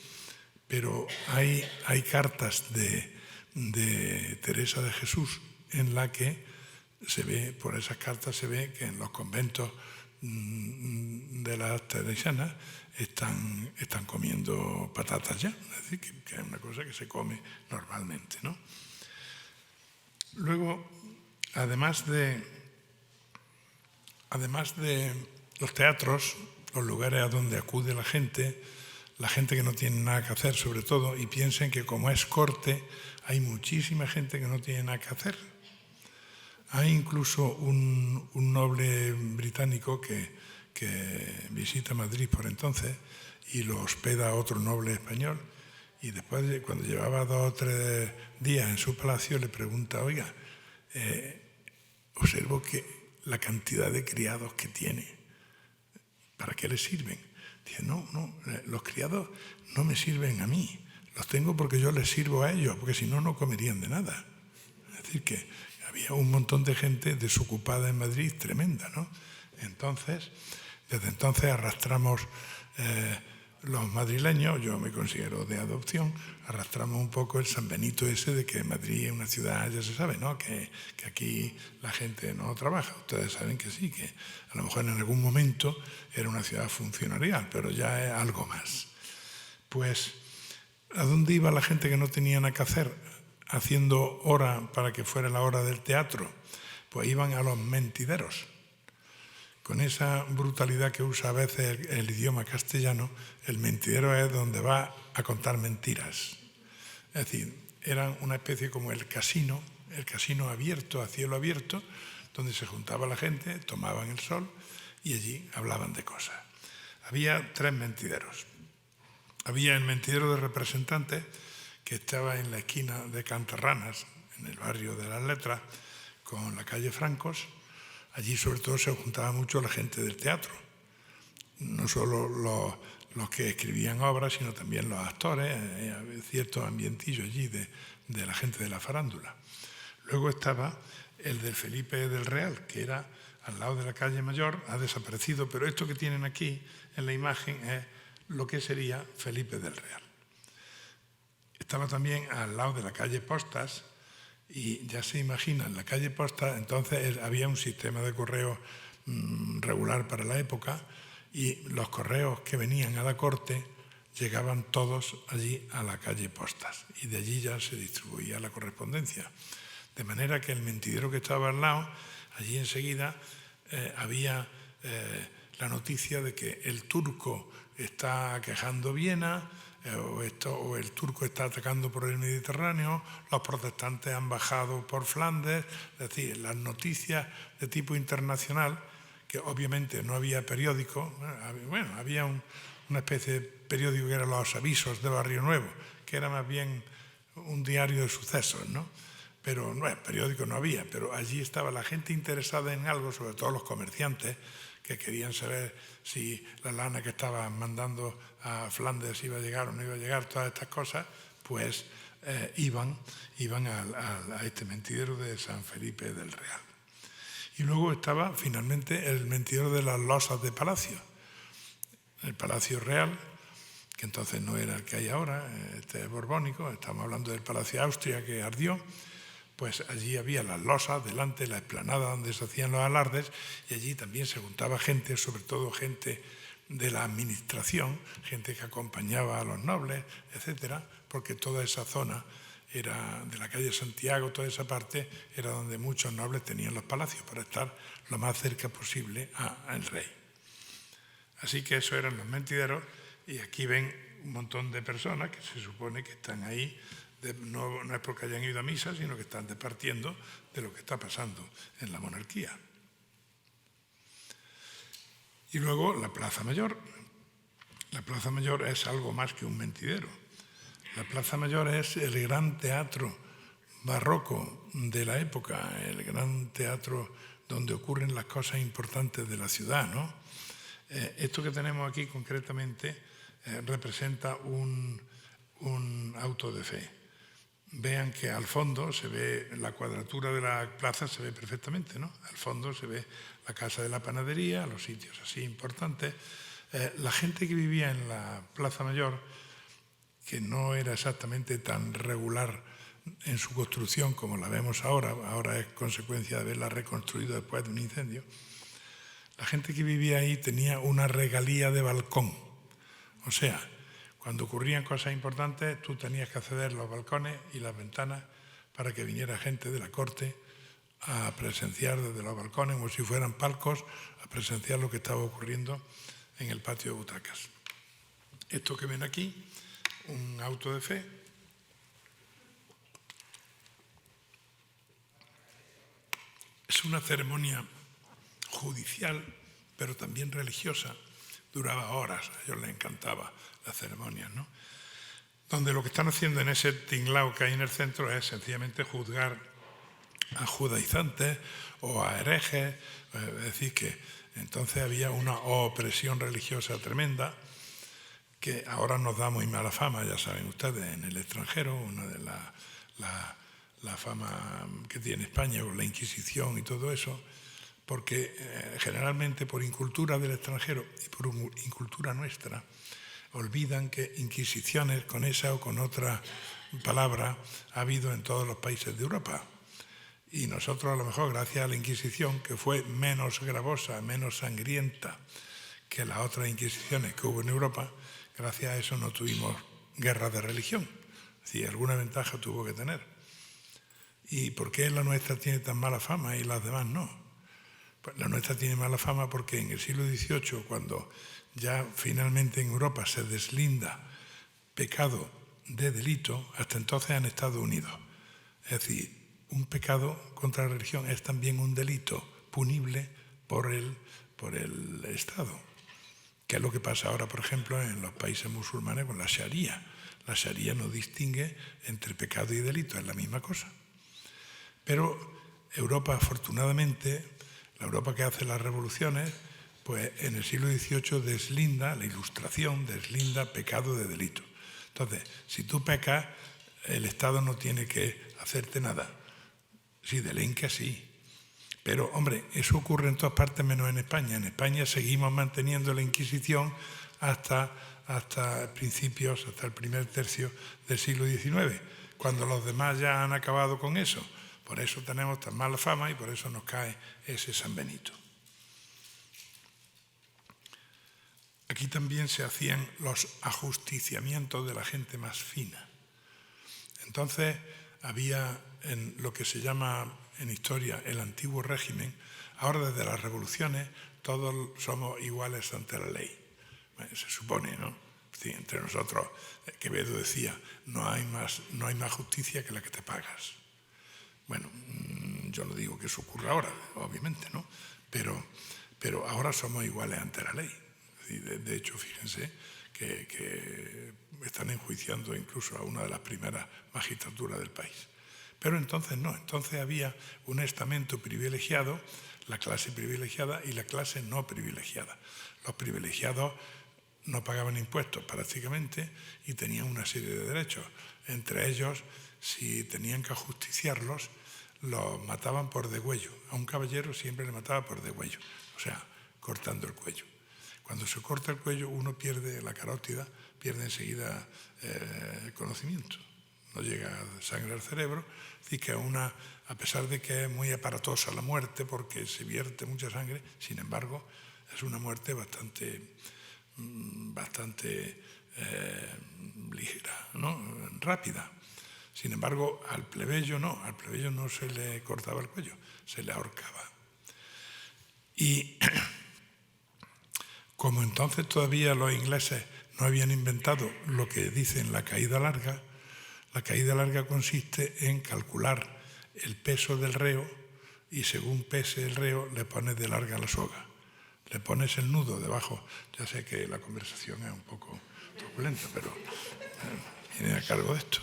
Pero hay cartas de Teresa de Jesús en la que se ve, por esas cartas se ve que en los conventos de las teresianas están comiendo patatas ya, es decir, que es una cosa que se come normalmente, ¿no? Luego, además de los teatros, los lugares a donde acude la gente que no tiene nada que hacer sobre todo, y piensen que como es corte, hay muchísima gente que no tiene nada que hacer. Hay incluso un noble británico que visita Madrid por entonces y lo hospeda a otro noble español, y después, cuando llevaba 2 o 3 días en su palacio, le pregunta, oiga, observo que la cantidad de criados que tiene, ¿para qué le sirven? Dice, no, los criados no me sirven a mí, los tengo porque yo les sirvo a ellos, porque si no, no comerían de nada. Es decir, que había un montón de gente desocupada en Madrid, tremenda, ¿no? Entonces, desde entonces arrastramos los madrileños, yo me considero de adopción, arrastramos un poco el San Benito ese de que Madrid es una ciudad, ya se sabe, ¿no? Que aquí la gente no trabaja. Ustedes saben que sí, que a lo mejor en algún momento era una ciudad funcionarial, pero ya es algo más. Pues, ¿a dónde iba la gente que no tenía nada que hacer haciendo hora para que fuera la hora del teatro? Pues iban a los mentideros. Con esa brutalidad que usa a veces el idioma castellano, el mentidero es donde va a contar mentiras. Es decir, eran una especie como el casino abierto, a cielo abierto, donde se juntaba la gente, tomaban el sol y allí hablaban de cosas. Había 3 mentideros. Había el mentidero de representantes, que estaba en la esquina de Cantarranas, en el barrio de las Letras, con la calle Francos. Allí sobre todo se juntaba mucho la gente del teatro, no solo los que escribían obras, sino también los actores, había cierto ambientillo allí de la gente de la farándula. Luego estaba el del Felipe del Real, que era al lado de la calle Mayor, ha desaparecido, pero esto que tienen aquí en la imagen es lo que sería Felipe del Real. Estaba también al lado de la calle Postas, y ya se imaginan, la calle Posta, entonces había un sistema de correo regular para la época, y los correos que venían a la corte llegaban todos allí a la calle Postas, y de allí ya se distribuía la correspondencia. De manera que el mentidero que estaba al lado, allí enseguida había la noticia de que el turco está aquejando Viena, o el turco está atacando por el Mediterráneo, los protestantes han bajado por Flandes, es decir, las noticias de tipo internacional, que obviamente no había periódico, bueno, había una especie de periódico que eran los avisos de Barrio Nuevo, que era más bien un diario de sucesos, ¿no? Pero periódico no había, pero allí estaba la gente interesada en algo, sobre todo los comerciantes, que querían saber si la lana que estaban mandando a Flandes iba a llegar o no iba a llegar, todas estas cosas, pues iban a este mentidero de San Felipe del Real. Y luego estaba finalmente el mentidero de las losas de palacio, el Palacio Real, que entonces no era el que hay ahora, este es borbónico, estamos hablando del Palacio Austria que ardió. Pues allí había las losas delante, la explanada donde se hacían los alardes, y allí también se juntaba gente, sobre todo gente de la administración, gente que acompañaba a los nobles, etcétera, porque toda esa zona era de la calle Santiago, toda esa parte era donde muchos nobles tenían los palacios para estar lo más cerca posible al rey. Así que eso eran los mentideros, y aquí ven un montón de personas que se supone que están ahí. No es porque hayan ido a misa, sino que están departiendo de lo que está pasando en la monarquía. Y luego la Plaza Mayor. La Plaza Mayor es algo más que un mentidero. La Plaza Mayor es el gran teatro barroco de la época, el gran teatro donde ocurren las cosas importantes de la ciudad, ¿no? Esto que tenemos aquí concretamente representa un auto de fe. Vean que al fondo se ve la cuadratura de la plaza, se ve perfectamente, ¿no? Al fondo se ve la Casa de la Panadería, los sitios así importantes. La gente que vivía en la Plaza Mayor, que no era exactamente tan regular en su construcción como la vemos ahora es consecuencia de haberla reconstruido después de un incendio, la gente que vivía ahí tenía una regalía de balcón. O sea, cuando ocurrían cosas importantes, tú tenías que acceder a los balcones y las ventanas para que viniera gente de la corte a presenciar desde los balcones, como si fueran palcos, a presenciar lo que estaba ocurriendo en el patio de butacas. Esto que ven aquí, un auto de fe, es una ceremonia judicial, pero también religiosa. Duraba horas, a ellos les encantaba las ceremonias, ¿no? Donde lo que están haciendo en ese tinglao que hay en el centro es sencillamente juzgar a judaizantes o a herejes, es decir, que entonces había una opresión religiosa tremenda que ahora nos da muy mala fama, ya saben ustedes, en el extranjero, una de la fama que tiene España con la Inquisición y todo eso, porque generalmente por incultura del extranjero y por incultura nuestra olvidan que inquisiciones con esa o con otra palabra ha habido en todos los países de Europa. Y nosotros a lo mejor gracias a la Inquisición, que fue menos gravosa, menos sangrienta que las otras inquisiciones que hubo en Europa, gracias a eso no tuvimos guerras de religión. Si alguna ventaja tuvo que tener. ¿Y por qué la nuestra tiene tan mala fama y las demás no? Pues la nuestra tiene mala fama porque en el siglo XVIII, cuando ya finalmente en Europa se deslinda pecado de delito, hasta entonces han estado unidos. Es decir, un pecado contra la religión es también un delito punible por el Estado. Que es lo que pasa ahora, por ejemplo, en los países musulmanes con la Sharia. La Sharia no distingue entre pecado y delito, es la misma cosa. Pero Europa, afortunadamente, la Europa que hace las revoluciones, pues en el siglo XVIII deslinda, la Ilustración deslinda pecado de delito. Entonces, si tú pecas, el Estado no tiene que hacerte nada. Si delinques, sí. Pero, hombre, eso ocurre en todas partes menos en España. En España seguimos manteniendo la Inquisición hasta principios, hasta el primer tercio del siglo XIX, cuando los demás ya han acabado con eso. Por eso tenemos tan mala fama y por eso nos cae ese San Benito. Aquí también se hacían los ajusticiamientos de la gente más fina. Entonces había en lo que se llama en historia el antiguo régimen, ahora desde las revoluciones todos somos iguales ante la ley. Se supone, ¿no? Sí, entre nosotros, Quevedo decía, no hay más justicia que la que te pagas. Bueno, yo no digo que eso ocurra ahora, obviamente, ¿no? Pero ahora somos iguales ante la ley. De hecho, fíjense que están enjuiciando incluso a una de las primeras magistraturas del país. Pero entonces no, entonces había un estamento privilegiado, la clase privilegiada y la clase no privilegiada. Los privilegiados no pagaban impuestos prácticamente y tenían una serie de derechos. Entre ellos, si tenían que ajusticiarlos, los mataban por degüello. A un caballero siempre le mataba por degüello, o sea, cortando el cuello. Cuando se corta el cuello, uno pierde la carótida, pierde enseguida el conocimiento. No llega sangre al cerebro, así que a pesar de que es muy aparatosa la muerte porque se vierte mucha sangre, sin embargo, es una muerte bastante ligera, ¿no? Rápida. Sin embargo, al plebeyo no se le cortaba el cuello, se le ahorcaba. Y como entonces todavía los ingleses no habían inventado lo que dicen la caída larga consiste en calcular el peso del reo y según pese el reo le pones de larga la soga. Le pones el nudo debajo. Ya sé que la conversación es un poco turbulenta, pero viene a cargo de esto.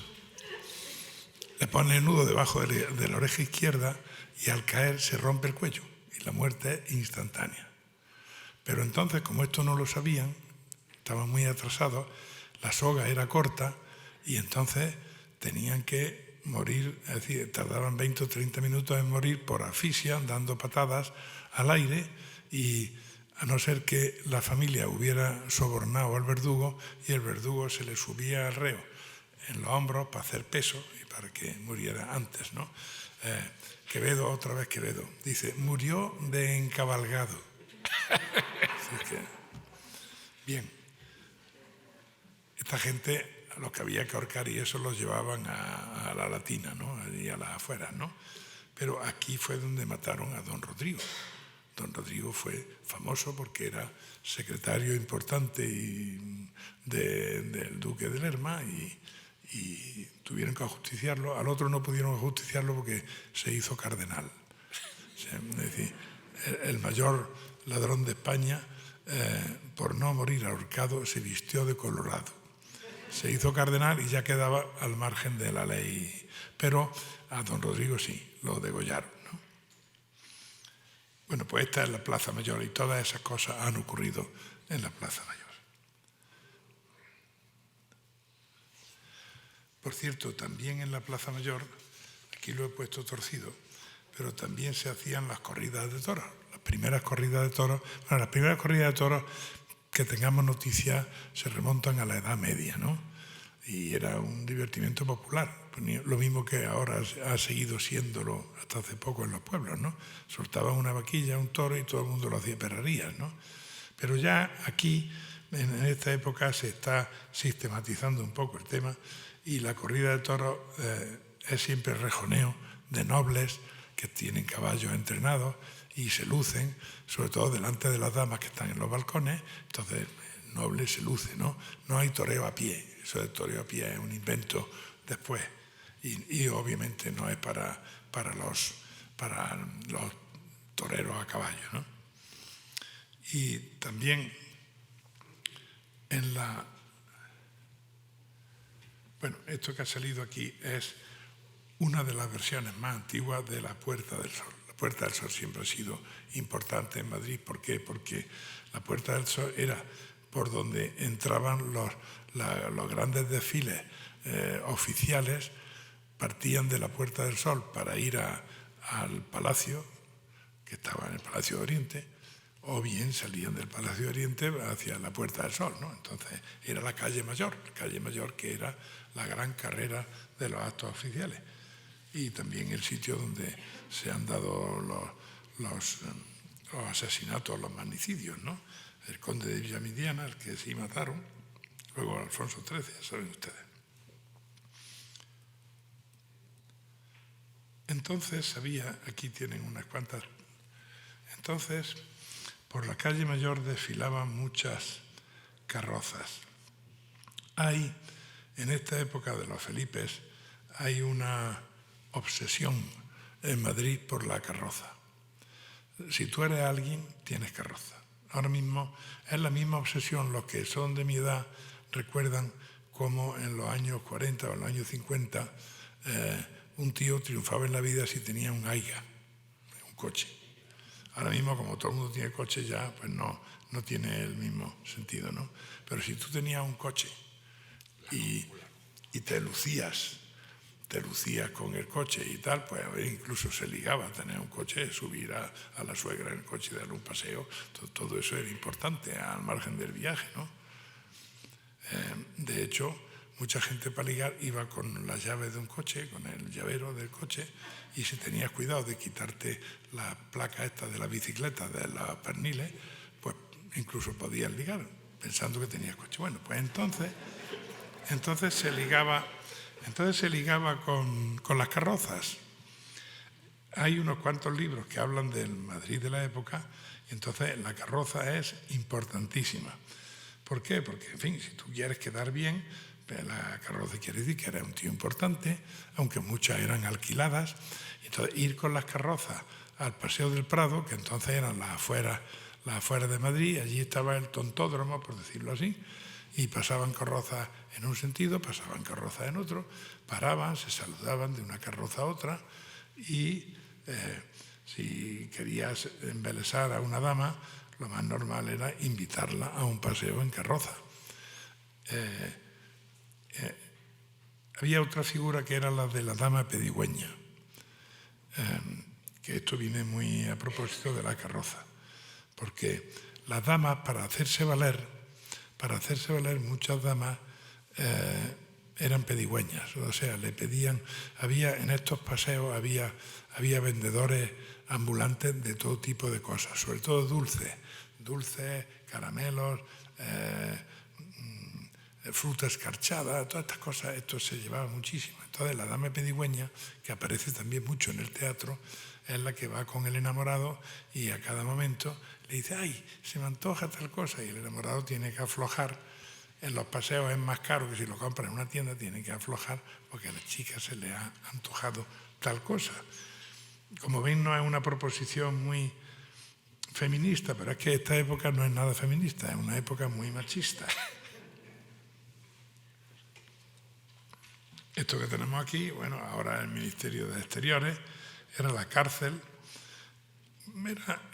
Le pones el nudo debajo de la oreja izquierda y al caer se rompe el cuello y la muerte es instantánea. Pero entonces, como esto no lo sabían, estaban muy atrasados, la soga era corta y entonces tenían que morir, es decir, tardaban 20 o 30 minutos en morir por asfixia, dando patadas al aire y a no ser que la familia hubiera sobornado al verdugo y el verdugo se le subía al reo en los hombros para hacer peso y para que muriera antes, ¿no? Quevedo, otra vez Quevedo, dice, murió de encabalgado. Así que, bien, esta gente, a los que había que ahorcar y eso los llevaban a la Latina, ¿no? Y a las afueras, ¿no? Pero aquí fue donde mataron a don Rodrigo. Don Rodrigo fue famoso porque era secretario importante del duque de Lerma y tuvieron que ajusticiarlo. Al otro no pudieron ajusticiarlo porque se hizo cardenal. Es decir, el mayor ladrón de España, por no morir ahorcado, se vistió de colorado. Se hizo cardenal y ya quedaba al margen de la ley. Pero a don Rodrigo sí, lo degollaron, ¿no? Bueno, pues esta es la Plaza Mayor y todas esas cosas han ocurrido en la Plaza Mayor. Por cierto, también en la Plaza Mayor, aquí lo he puesto torcido, pero también se hacían las corridas de toros. Las primeras corridas de toros que tengamos noticia se remontan a la Edad Media, ¿no? Y era un divertimento popular, lo mismo que ahora ha seguido siéndolo hasta hace poco en los pueblos, ¿no? Soltaban una vaquilla, un toro y todo el mundo lo hacía perrerías, ¿no? Pero ya aquí, en esta época, se está sistematizando un poco el tema y la corrida de toros es siempre rejoneo de nobles que tienen caballos entrenados y se lucen, sobre todo delante de las damas que están en los balcones. Entonces el noble se luce, ¿no? No hay toreo a pie, eso de toreo a pie es un invento después y obviamente no es para los toreros a caballo, ¿no? Y también esto que ha salido aquí es una de las versiones más antiguas de la Puerta del Sol. La Puerta del Sol siempre ha sido importante en Madrid. ¿Por qué? Porque la Puerta del Sol era por donde entraban los grandes desfiles oficiales, partían de la Puerta del Sol para ir al Palacio, que estaba en el Palacio de Oriente, o bien salían del Palacio de Oriente hacia la Puerta del Sol, ¿no? Entonces era la calle Mayor que era la gran carrera de los actos oficiales y también el sitio donde se han dado los asesinatos, los magnicidios, ¿no? El conde de Villamidiana, el que sí mataron, luego Alfonso XIII, ya saben ustedes. Entonces aquí tienen unas cuantas entonces, por la calle Mayor desfilaban muchas carrozas. Hay, en esta época de los Felipes, hay una obsesión en Madrid por la carroza. Si tú eres alguien, tienes carroza. Ahora mismo es la misma obsesión. Los que son de mi edad recuerdan cómo en los años 40 o en los años 50 un tío triunfaba en la vida si tenía un Aiga, un coche. Ahora mismo, como todo el mundo tiene coche ya, pues no tiene el mismo sentido, ¿no? Pero si tú tenías un coche y te lucías con el coche y tal, pues incluso se ligaba a tener un coche, subir a la suegra en el coche y darle un paseo. Todo eso era importante al margen del viaje, ¿no? De hecho, mucha gente para ligar iba con las llaves de un coche, con el llavero del coche, y si tenías cuidado de quitarte la placa esta de la bicicleta, de los perniles, pues incluso podías ligar pensando que tenías coche. Bueno, pues entonces se ligaba con las carrozas. Hay unos cuantos libros que hablan del Madrid de la época, y entonces la carroza es importantísima. ¿Por qué? Porque, en fin, si tú quieres quedar bien, pues la carroza quiere decir que eres un tío importante, aunque muchas eran alquiladas. Entonces, ir con las carrozas al Paseo del Prado, que entonces eran las afueras de Madrid, allí estaba el tontódromo, por decirlo así, y pasaban carrozas en un sentido, pasaban carrozas en otro, paraban, se saludaban de una carroza a otra, y si querías embelesar a una dama, lo más normal era invitarla a un paseo en carroza. Había otra figura que era la de la dama pedigüeña, que esto viene muy a propósito de la carroza, porque las damas, para hacerse valer, muchas damas eran pedigüeñas, o sea, le pedían, en estos paseos había vendedores ambulantes de todo tipo de cosas, sobre todo dulces, caramelos, fruta escarchada, todas estas cosas, esto se llevaba muchísimo. Entonces la dama pedigüeña, que aparece también mucho en el teatro, es la que va con el enamorado y a cada momento le dice, ay, se me antoja tal cosa, y el enamorado tiene que aflojar. En los paseos es más caro que si lo compra en una tienda, tiene que aflojar porque a la chica se le ha antojado tal cosa. Como ven, no es una proposición muy feminista, pero es que esta época no es nada feminista, es una época muy machista. Esto que tenemos aquí, bueno, ahora el Ministerio de Exteriores, era la cárcel,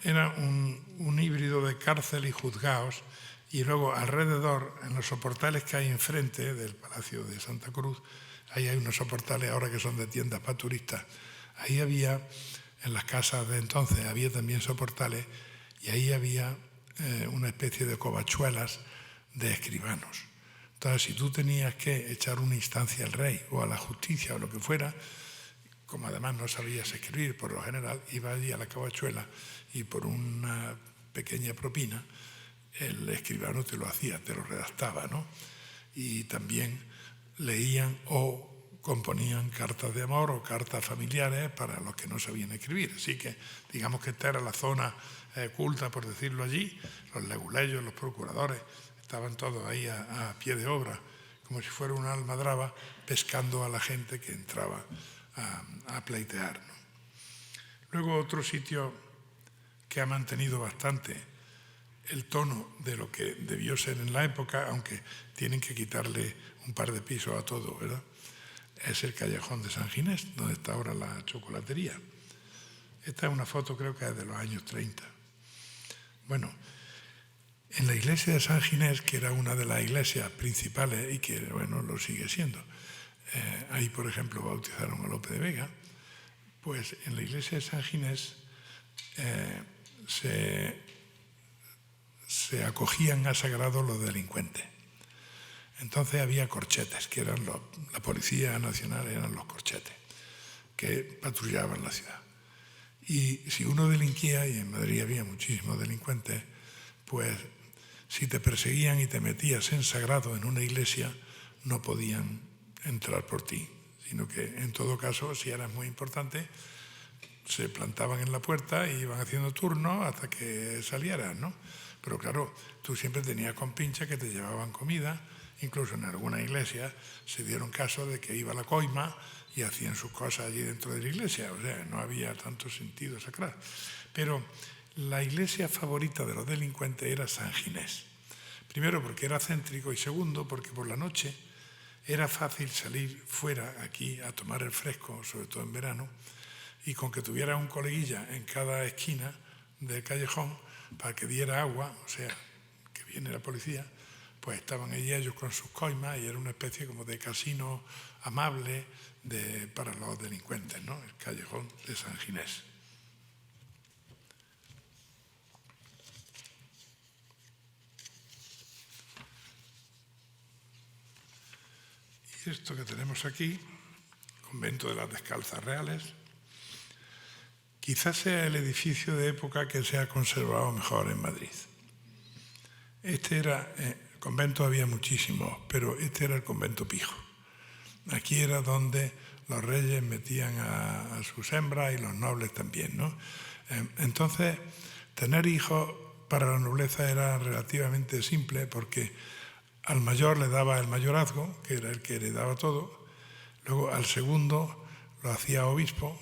era un híbrido de cárcel y juzgados, y luego alrededor, en los soportales que hay enfrente del Palacio de Santa Cruz, ahí hay unos soportales ahora que son de tiendas para turistas. Ahí había, en las casas de entonces, había también soportales, y ahí había una especie de covachuelas de escribanos. Entonces, si tú tenías que echar una instancia al rey o a la justicia o lo que fuera, como además no sabías escribir por lo general, ibas allí a la covachuela y por una pequeña propina el escribano te lo hacía, te lo redactaba, ¿no? Y también leían o componían cartas de amor o cartas familiares para los que no sabían escribir. Así que digamos que esta era la zona culta, por decirlo allí. Los leguleyos, los procuradores, estaban todos ahí a pie de obra, como si fuera una almadraba, pescando a la gente que entraba a pleitear, ¿no? Luego otro sitio que ha mantenido bastante el tono de lo que debió ser en la época, aunque tienen que quitarle un par de pisos a todo, ¿verdad?, es el Callejón de San Ginés, donde está ahora la chocolatería. Esta es una foto, creo que es de los años 30. Bueno, en la iglesia de San Ginés, que era una de las iglesias principales y que, bueno, lo sigue siendo, ahí, por ejemplo, bautizaron a Lope de Vega, pues en la iglesia de San Ginés se acogían a sagrado los delincuentes. Entonces había corchetes, que eran la Policía Nacional, eran los corchetes, que patrullaban la ciudad. Y si uno delinquía, y en Madrid había muchísimos delincuentes, pues si te perseguían y te metías en sagrado en una iglesia, no podían entrar por ti, sino que en todo caso, si eras muy importante, se plantaban en la puerta y iban haciendo turnos hasta que salieran, ¿no? Pero claro, tú siempre tenías compinches que te llevaban comida, incluso en alguna iglesia se dieron caso de que iba la coima y hacían sus cosas allí dentro de la iglesia, o sea, no había tanto sentido sacral. Pero la iglesia favorita de los delincuentes era San Ginés. Primero porque era céntrico y segundo porque por la noche era fácil salir fuera aquí a tomar el fresco, sobre todo en verano, y con que tuviera un coleguilla en cada esquina del callejón para que diera agua, o sea, que viene la policía, pues estaban allí ellos con sus coimas y era una especie como de casino amable para los delincuentes, ¿no? El callejón de San Ginés. Y esto que tenemos aquí, convento de las Descalzas Reales, quizás sea el edificio de época que se ha conservado mejor en Madrid. Este era, conventos había muchísimos, pero este era el convento pijo. Aquí era donde los reyes metían a sus hembras y los nobles también, ¿no? Entonces, tener hijos para la nobleza era relativamente simple porque al mayor le daba el mayorazgo, que era el que heredaba todo, luego al segundo lo hacía obispo,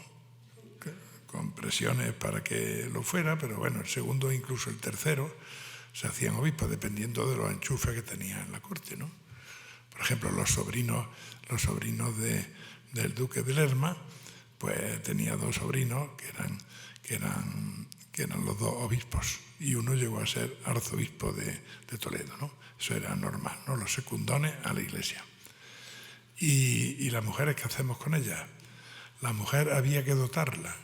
con presiones para que lo fuera, pero bueno, el segundo, incluso el tercero, se hacían obispos, dependiendo de los enchufes que tenía en la corte, ¿no? Por ejemplo, los sobrinos del duque de Lerma, pues tenía dos sobrinos que eran los dos obispos, y uno llegó a ser arzobispo de Toledo, ¿no? Eso era normal, ¿no? Los secundones a la iglesia. Y las mujeres, ¿qué hacemos con ellas? La mujer había que dotarla.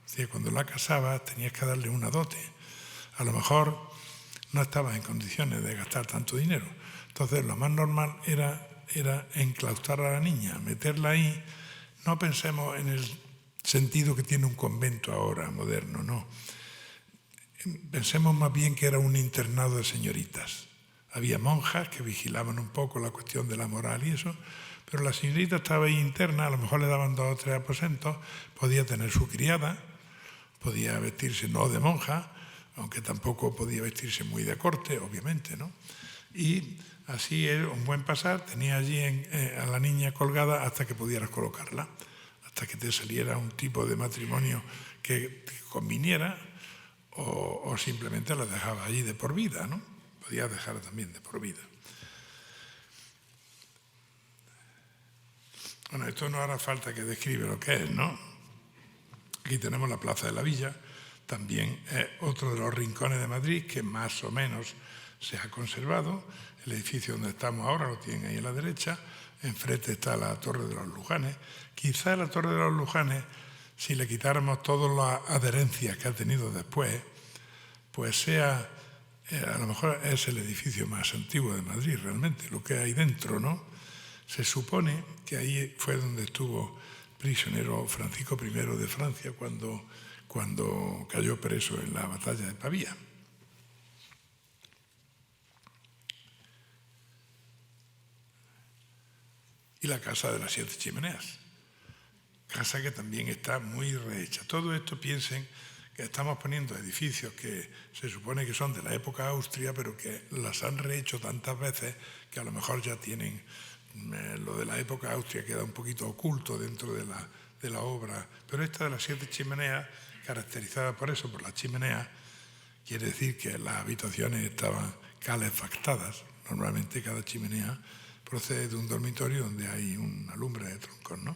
Es decir, cuando la casabas tenías que darle una dote. A lo mejor no estabas en condiciones de gastar tanto dinero. Entonces lo más normal era enclaustrar a la niña, meterla ahí. No pensemos en el sentido que tiene un convento ahora, moderno, no. Pensemos más bien que era un internado de señoritas. Había monjas que vigilaban un poco la cuestión de la moral y eso, pero la señorita estaba ahí interna, a lo mejor le daban 2 o 3 aposentos, podía tener su criada, podía vestirse no de monja, aunque tampoco podía vestirse muy de corte, obviamente, ¿no? Y así era un buen pasar, tenía allí a la niña colgada hasta que pudieras colocarla, hasta que te saliera un tipo de matrimonio que conviniera, o simplemente la dejaba allí de por vida, ¿no? Podías dejar también de por vida. Bueno, esto no hará falta que describe lo que es, ¿no? Aquí tenemos la Plaza de la Villa, también es otro de los rincones de Madrid que más o menos se ha conservado. El edificio donde estamos ahora lo tienen ahí a la derecha, enfrente está la Torre de los Lujanes. Quizá la Torre de los Lujanes, si le quitáramos todas las adherencias que ha tenido después, pues sea, a lo mejor es el edificio más antiguo de Madrid realmente, lo que hay dentro, ¿no? Se supone que ahí fue donde estuvo prisionero Francisco I de Francia cuando cayó preso en la batalla de Pavía. Y la Casa de las 7 Chimeneas, casa que también está muy rehecha. Todo esto, piensen que estamos poniendo edificios que se supone que son de la época austria, pero que las han rehecho tantas veces que a lo mejor ya tienen lo de la época austria, queda un poquito oculto dentro de la obra. Pero esta de las 7 chimeneas, caracterizada por eso, por las chimeneas, quiere decir que las habitaciones estaban calefactadas. Normalmente cada chimenea procede de un dormitorio donde hay una lumbre de troncos, ¿no?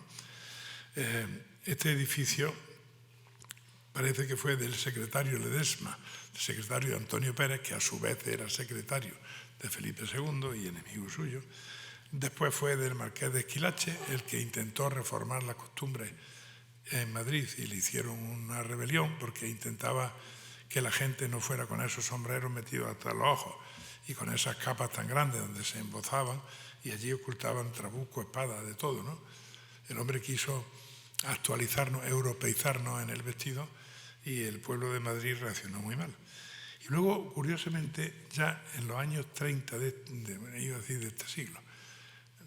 Este edificio parece que fue del secretario Ledesma, del secretario Antonio Pérez, que a su vez era secretario de Felipe II y enemigo suyo. Después fue del marqués de Esquilache, el que intentó reformar las costumbres en Madrid y le hicieron una rebelión porque intentaba que la gente no fuera con esos sombreros metidos hasta los ojos y con esas capas tan grandes donde se embozaban y allí ocultaban trabuco, espada, de todo, ¿no? El hombre quiso actualizarnos, europeizarnos en el vestido y el pueblo de Madrid reaccionó muy mal. Y luego, curiosamente, ya en los años 30 de este siglo,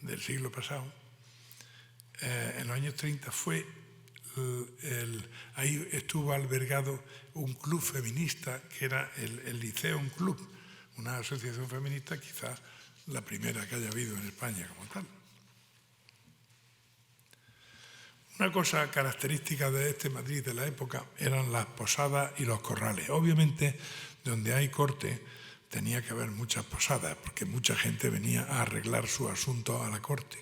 del siglo pasado, en los años 30 fue ahí estuvo albergado un club feminista que era el Liceum Club, una asociación feminista quizás la primera que haya habido en España como tal. Una cosa característica de este Madrid de la época eran las posadas y los corrales. Obviamente, donde hay corte tenía que haber muchas posadas, porque mucha gente venía a arreglar su asunto a la corte.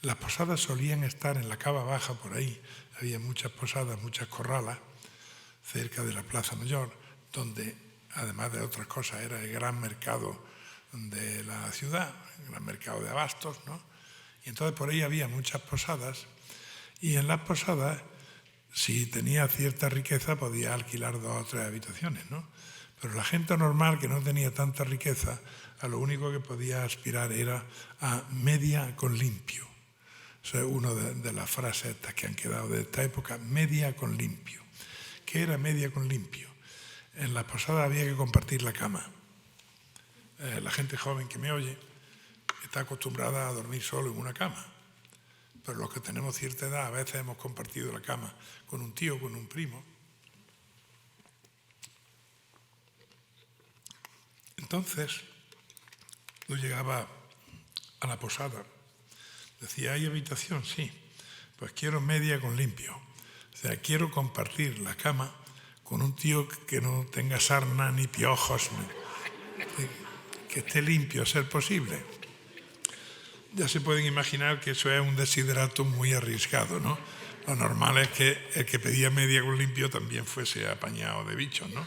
Las posadas solían estar en la Cava Baja, por ahí había muchas posadas, muchas corralas, cerca de la Plaza Mayor, donde, además de otras cosas, era el gran mercado de la ciudad, el gran mercado de abastos, ¿no? Y entonces por ahí había muchas posadas, y en las posadas, si tenía cierta riqueza, podía alquilar 2 o 3 habitaciones, ¿no? Pero la gente normal, que no tenía tanta riqueza, a lo único que podía aspirar era a media con limpio. O sea, una de las frases estas que han quedado de esta época, media con limpio. ¿Qué era media con limpio? En las posadas había que compartir la cama. La gente joven que me oye está acostumbrada a dormir solo en una cama. Pero los que tenemos cierta edad a veces hemos compartido la cama con un tío, con un primo. Entonces, yo llegaba a la posada, decía, ¿hay habitación? Sí, pues quiero media con limpio. O sea, quiero compartir la cama con un tío que no tenga sarna ni piojos, que esté limpio, a ser posible. Ya se pueden imaginar que eso es un desideratum muy arriesgado, ¿no? Lo normal es que el que pedía media con limpio también fuese apañado de bichos, ¿no?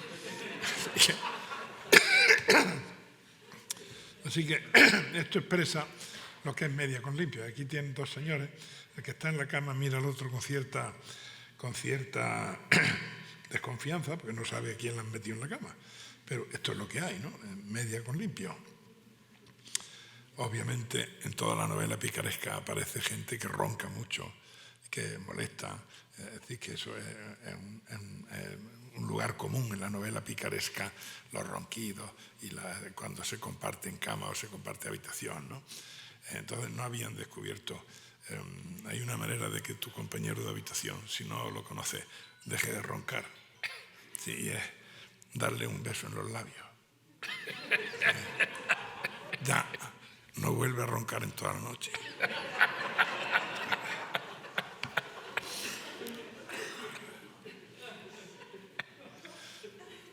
Así que esto expresa lo que es media con limpio. Aquí tienen 2 señores, el que está en la cama mira al otro con cierta desconfianza, porque no sabe a quién le han metido en la cama. Pero esto es lo que hay, ¿no? Media con limpio. Obviamente en toda la novela picaresca aparece gente que ronca mucho, que molesta. Es decir, que eso es un lugar común en la novela picaresca, los ronquidos y cuando se comparte en cama o se comparte habitación, ¿no? Entonces no habían descubierto. Hay una manera de que tu compañero de habitación, si no lo conoces, deje de roncar. Sí, y es darle un beso en los labios. Ya no vuelve a roncar en toda la noche.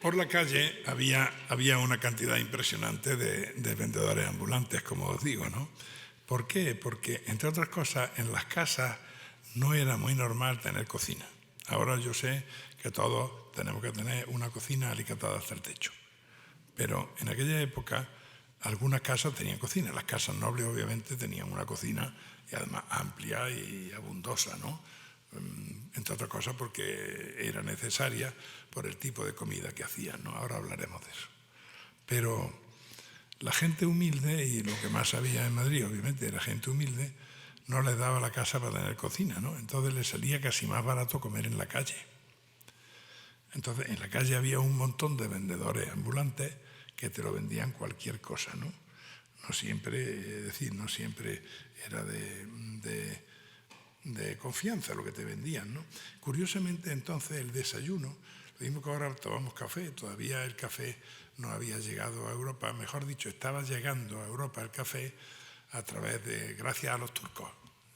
Por la calle había una cantidad impresionante de vendedores ambulantes, como os digo, ¿no? ¿Por qué? Porque, entre otras cosas, en las casas no era muy normal tener cocina. Ahora yo sé que todos tenemos que tener una cocina alicatada hasta el techo. Pero en aquella época algunas casas tenían cocina. Las casas nobles obviamente tenían una cocina y además amplia y abundosa, ¿no? Entre otras cosas porque era necesaria por el tipo de comida que hacían, ¿no? Ahora hablaremos de eso. Pero la gente humilde, y lo que más había en Madrid obviamente era gente humilde, no les daba la casa para tener cocina, ¿no? Entonces les salía casi más barato comer en la calle. Entonces en la calle había un montón de vendedores ambulantes que te lo vendían cualquier cosa, ¿no? No siempre, es decir, no siempre era de confianza lo que te vendían, ¿no? Curiosamente entonces el desayuno, lo mismo que ahora tomamos café, todavía el café no había llegado a Europa, mejor dicho, estaba llegando a Europa el café gracias a los turcos.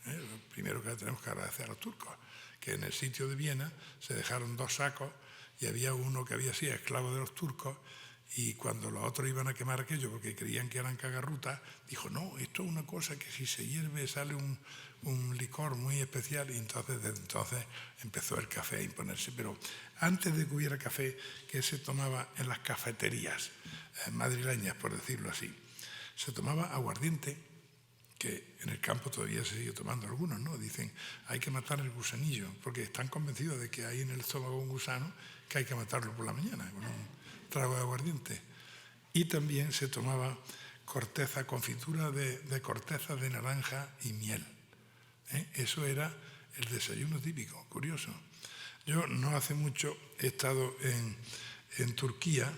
Lo primero que tenemos que agradecer a los turcos, que en el sitio de Viena se dejaron 2 sacos y había uno que había sido esclavo de los turcos, y cuando los otros iban a quemar aquello porque creían que eran cagarrutas, dijo, no, esto es una cosa que si se hierve sale un licor muy especial, y entonces desde entonces empezó el café a imponerse. Pero antes de que hubiera café, que se tomaba en las cafeterías madrileñas, por decirlo así, se tomaba aguardiente, que en el campo todavía se sigue tomando algunos, ¿no? Dicen, hay que matar el gusanillo, porque están convencidos de que hay en el estómago un gusano que hay que matarlo por la mañana, con un trago de aguardiente. Y también se tomaba corteza, confitura de corteza de naranja y miel. Eso era el desayuno típico, curioso. Yo no hace mucho he estado en Turquía.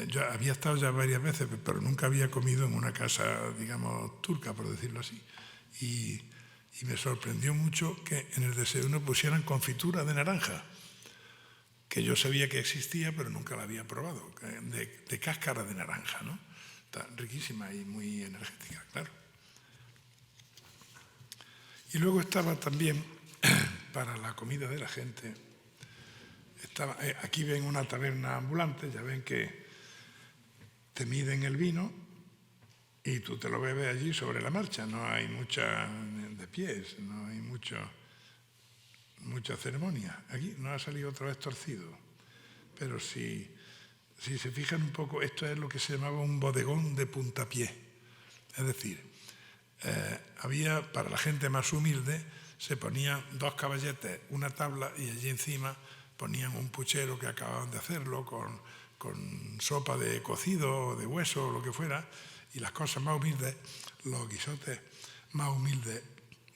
Yo había estado ya varias veces, pero nunca había comido en una casa, digamos, turca, por decirlo así. Y y me sorprendió mucho que en el desayuno pusieran confitura de naranja, que yo sabía que existía, pero nunca la había probado, de cáscara de naranja, ¿no? Está riquísima y muy energética, claro. Y luego estaba también, para la comida de la gente, aquí ven una taberna ambulante, ya ven que te miden el vino y tú te lo bebes allí sobre la marcha, no hay mucha de pies, no hay mucha ceremonia. Aquí no ha salido otra vez torcido, pero si se fijan un poco, esto es lo que se llamaba un bodegón de puntapié. Es decir, había, para la gente más humilde, se ponían 2 caballetes, una tabla, y allí encima ponían un puchero que acababan de hacerlo con sopa de cocido o de hueso o lo que fuera, y las cosas más humildes, los guisotes más humildes,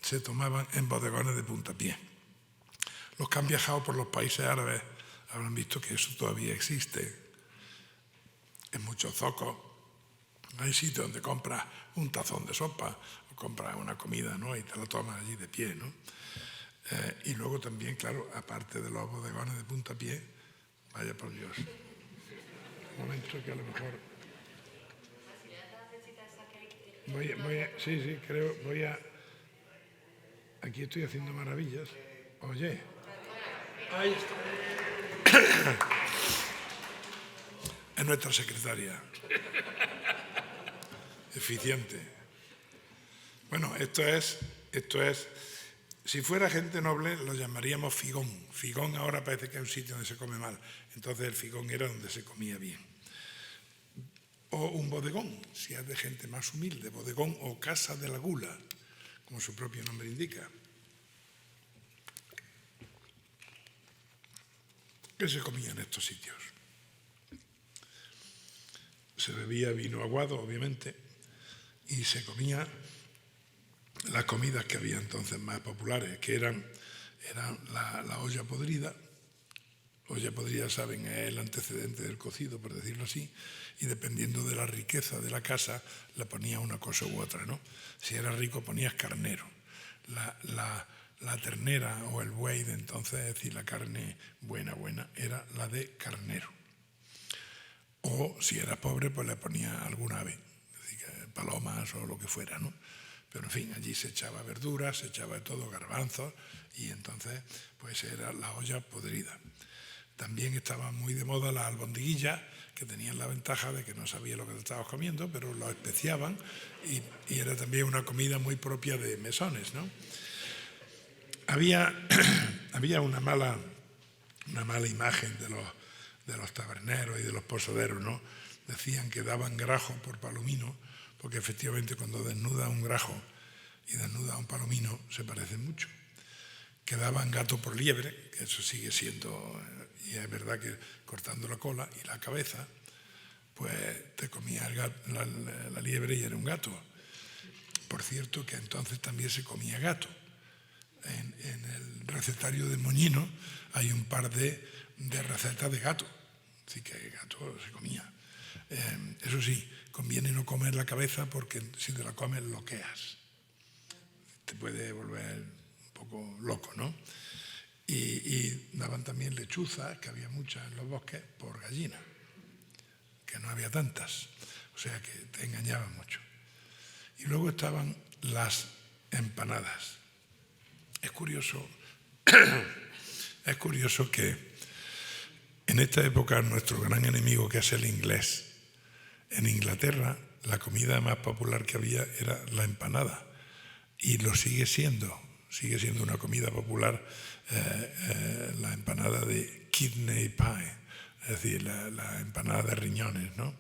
se tomaban en bodegones de puntapié. Los que han viajado por los países árabes habrán visto que eso todavía existe. En muchos zocos hay sitios donde compras un tazón de sopa o compras una comida, ¿no? Y te la tomas allí de pie, ¿no? Y luego también, claro, aparte de los bodegones de puntapié, vaya por Dios. Un momento que a lo mejor... voy a... Aquí estoy haciendo maravillas. Oye. Ahí está. Es nuestra secretaria. Eficiente. Bueno, esto es... Si fuera gente noble lo llamaríamos figón. Figón ahora parece que es un sitio donde se come mal. Entonces el figón era donde se comía bien. O un bodegón, si es de gente más humilde. Bodegón o casa de la gula, como su propio nombre indica. ¿Qué se comía en estos sitios? Se bebía vino aguado, obviamente, y se comía las comidas que había entonces más populares, que eran la olla podrida. Olla podrida, saben, es el antecedente del cocido, por decirlo así, y dependiendo de la riqueza de la casa, le ponías una cosa u otra, ¿no? Si era rico ponías carnero. La ternera o el buey de entonces, es decir, la carne buena, era la de carnero. O si era pobre, pues le ponía alguna ave, es decir, palomas o lo que fuera, ¿no? Pero en fin, allí se echaba verduras, se echaba de todo, garbanzos, y entonces pues era la olla podrida. También estaban muy de moda las albondiguillas, que tenían la ventaja de que no sabías lo que te estabas comiendo, pero lo especiaban, y era también una comida muy propia de mesones, ¿no? Había una mala imagen de los taberneros y de los posaderos, ¿no? Decían que daban grajo por palomino, porque efectivamente cuando desnuda un grajo y desnuda un palomino se parecen mucho. Que daban gato por liebre, que eso sigue siendo, y es verdad que cortando la cola y la cabeza, pues te comía la liebre y era un gato. Por cierto que entonces también se comía gato. En el recetario de Moñino hay un par de recetas de gato, así que gato se comía. Eso sí, conviene no comer la cabeza porque si te la comes loqueas. Te puede volver un poco loco, ¿no? Y daban también lechuzas, que había muchas en los bosques, por gallina, que no había tantas, o sea que te engañaban mucho. Y luego estaban las empanadas. Es curioso que en esta época nuestro gran enemigo, que es el inglés, en Inglaterra la comida más popular que había era la empanada, y lo sigue siendo una comida popular, la empanada de kidney pie, es decir, la empanada de riñones, ¿no?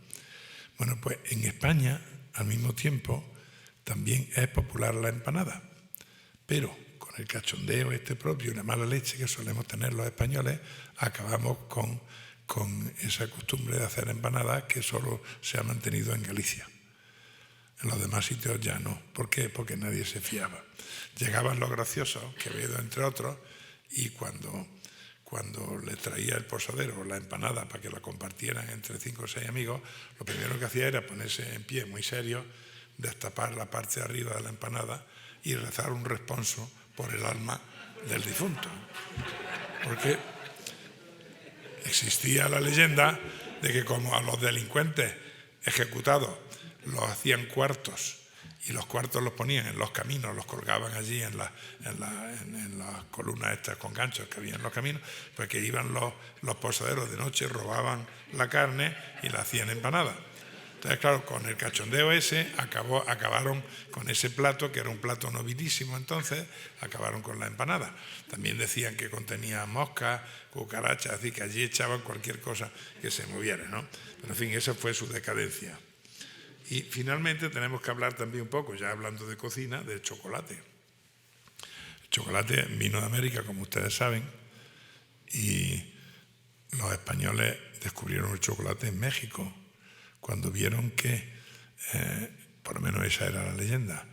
Bueno, pues en España al mismo tiempo también es popular la empanada, pero con el cachondeo propio y la mala leche que solemos tener los españoles, acabamos con esa costumbre de hacer empanadas que solo se ha mantenido en Galicia. En los demás sitios ya no. ¿Por qué? Porque nadie se fiaba. Llegaban los graciosos, Quevedo entre otros, y cuando le traía el posadero la empanada para que la compartieran entre 5 o 6 amigos, lo primero que hacía era ponerse en pie muy serio, destapar la parte de arriba de la empanada y rezar un responso por el alma del difunto. Porque existía la leyenda de que como a los delincuentes ejecutados los hacían cuartos y los cuartos los ponían en los caminos, los colgaban allí en las columnas estas con ganchos que había en los caminos, pues que iban los posaderos de noche, robaban la carne y la hacían empanada. Entonces, claro, con el cachondeo ese acabaron con ese plato, que era un plato nobilísimo entonces, acabaron con la empanada. También decían que contenía moscas, cucarachas, así que allí echaban cualquier cosa que se moviera, ¿no? Pero en fin, esa fue su decadencia. Y finalmente tenemos que hablar también un poco, ya hablando de cocina, del chocolate. El chocolate vino de América, como ustedes saben, y los españoles descubrieron el chocolate en México, cuando vieron que, por lo menos esa era la leyenda,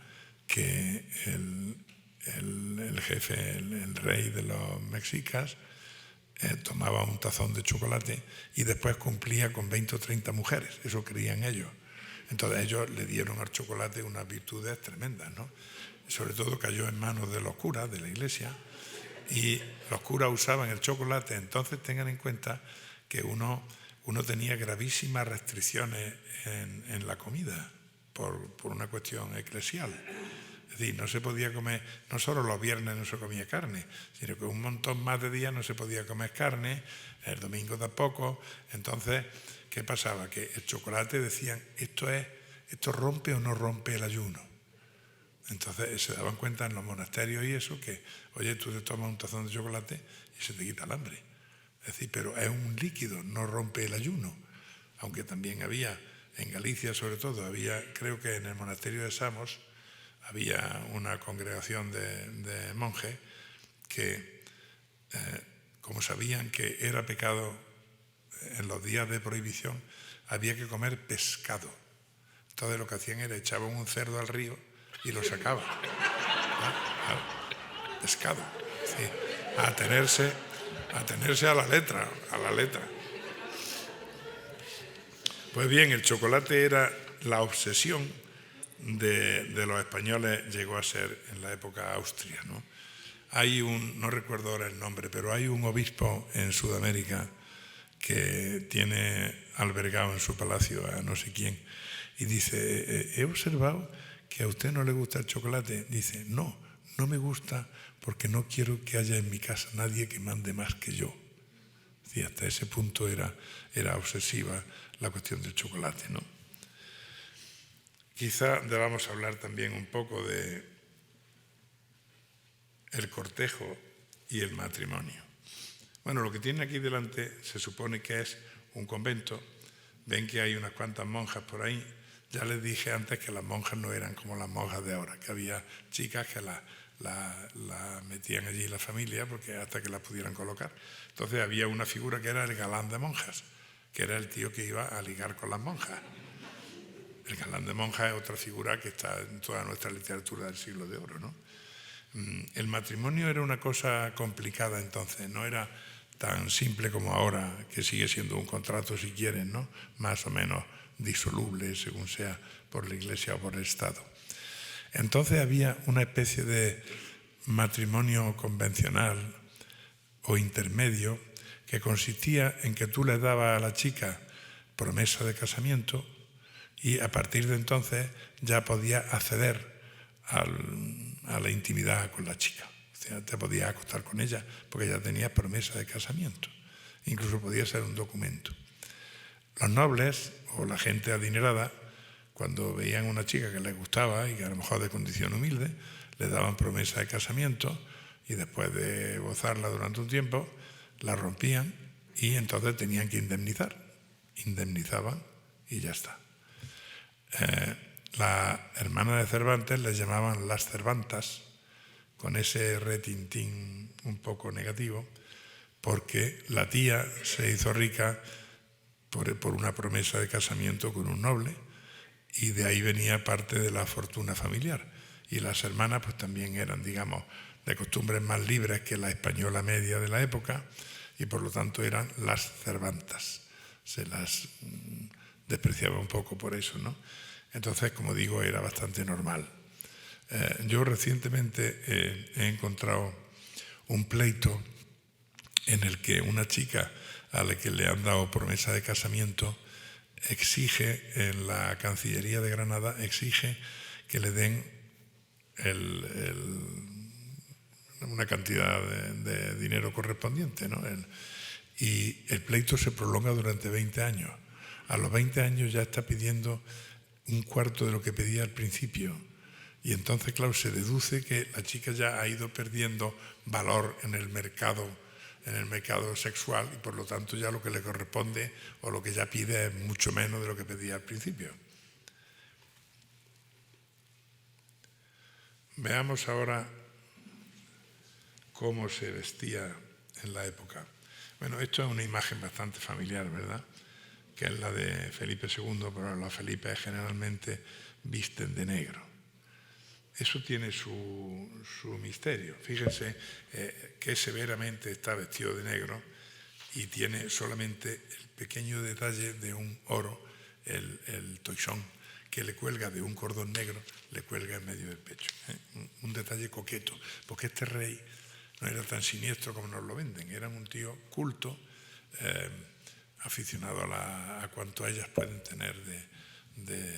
que el jefe, el rey de los mexicas, tomaba un tazón de chocolate y después cumplía con 20 o 30 mujeres, eso creían ellos. Entonces ellos le dieron al chocolate unas virtudes tremendas, ¿no? Sobre todo cayó en manos de los curas de la iglesia y los curas usaban el chocolate. Entonces tengan en cuenta que uno tenía gravísimas restricciones en la comida por una cuestión eclesial. Es decir, no se podía comer, no solo los viernes no se comía carne, sino que un montón más de días no se podía comer carne, el domingo tampoco. Entonces, ¿qué pasaba? Que el chocolate decían, ¿esto rompe o no rompe el ayuno? Entonces se daban cuenta en los monasterios y eso, que, oye, tú te tomas un tazón de chocolate y se te quita el hambre. Es decir, pero es un líquido, no rompe el ayuno. Aunque también había, en Galicia sobre todo, creo que en el monasterio de Samos, había una congregación de monjes que, como sabían que era pecado en los días de prohibición, había que comer pescado. Entonces lo que hacían era echaban un cerdo al río y lo sacaban. Pescado. Sí. A atenerse a la letra. Pues bien, el chocolate era la obsesión de los españoles, llegó a ser en la época austria, ¿no? Hay no recuerdo ahora el nombre, pero hay un obispo en Sudamérica que tiene albergado en su palacio a no sé quién y dice, he observado que a usted no le gusta el chocolate. Dice, no me gusta porque no quiero que haya en mi casa nadie que mande más que yo. Y hasta ese punto era obsesiva la cuestión del chocolate, ¿no? Quizá debamos hablar también un poco de el cortejo y el matrimonio. Bueno, lo que tiene aquí delante se supone que es un convento. Ven que hay unas cuantas monjas por ahí. Ya les dije antes que las monjas no eran como las monjas de ahora, que había chicas que la metían allí la familia porque hasta que las pudieran colocar. Entonces había una figura que era el galán de monjas, que era el tío que iba a ligar con las monjas. El galán de monjas es otra figura que está en toda nuestra literatura del siglo de oro, ¿no? El matrimonio era una cosa complicada entonces, no era tan simple como ahora, que sigue siendo un contrato si quieren, ¿no? Más o menos disoluble según sea por la Iglesia o por el Estado. Entonces había una especie de matrimonio convencional o intermedio que consistía en que tú le dabas a la chica promesa de casamiento y a partir de entonces ya podías acceder a la intimidad con la chica. O sea, te podías acostar con ella porque ya tenías promesa de casamiento. Incluso podía ser un documento. Los nobles o la gente adinerada, cuando veían una chica que les gustaba y que a lo mejor de condición humilde, le daban promesa de casamiento y después de gozarla durante un tiempo, la rompían y entonces tenían que indemnizar. Indemnizaban y ya está. La hermana de Cervantes les llamaban las Cervantas, con ese retintín un poco negativo, porque la tía se hizo rica por una promesa de casamiento con un noble y de ahí venía parte de la fortuna familiar. Y las hermanas pues también eran, digamos, de costumbres más libres que la española media de la época y por lo tanto eran las Cervantas. Se las despreciaba un poco por eso, ¿no? Entonces, como digo, era bastante normal. Yo recientemente he encontrado un pleito en el que una chica a la que le han dado promesa de casamiento exige, en la Cancillería de Granada, exige que le den una cantidad de dinero correspondiente, ¿no? Y el pleito se prolonga durante 20 años. A los 20 años ya está pidiendo un cuarto de lo que pedía al principio. Y entonces, claro, se deduce que la chica ya ha ido perdiendo valor en el mercado sexual, y por lo tanto ya lo que le corresponde o lo que ya pide es mucho menos de lo que pedía al principio. Veamos ahora cómo se vestía en la época. Bueno, esto es una imagen bastante familiar, ¿verdad? Que es la de Felipe II, pero los Felipes generalmente visten de negro. Eso tiene su misterio. Fíjense que severamente está vestido de negro y tiene solamente el pequeño detalle de un oro, el toisón, que le cuelga de un cordón negro, le cuelga en medio del pecho. Un detalle coqueto, porque este rey no era tan siniestro como nos lo venden, era un tío culto, aficionado a cuanto ellas pueden tener de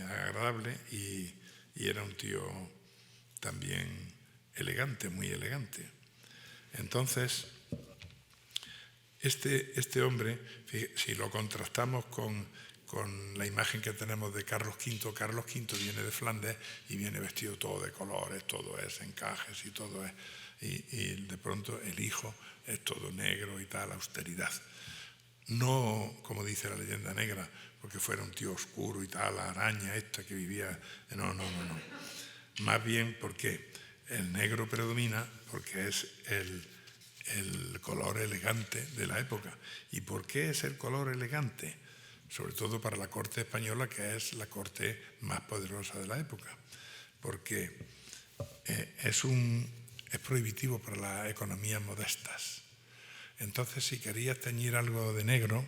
agradable, y era un tío también elegante, muy elegante. Entonces, este hombre, si lo contrastamos con la imagen que tenemos de Carlos V viene de Flandes y viene vestido todo de colores, todo es encajes y todo es... Y de pronto el hijo es todo negro y tal, austeridad. No, como dice la leyenda negra, porque fuera un tío oscuro y tal, la araña esta que vivía... No. Más bien porque el negro predomina, porque es el color elegante de la época. ¿Y por qué es el color elegante? Sobre todo para la corte española, que es la corte más poderosa de la época. Porque es prohibitivo para las economías modestas. Entonces, si querías teñir algo de negro,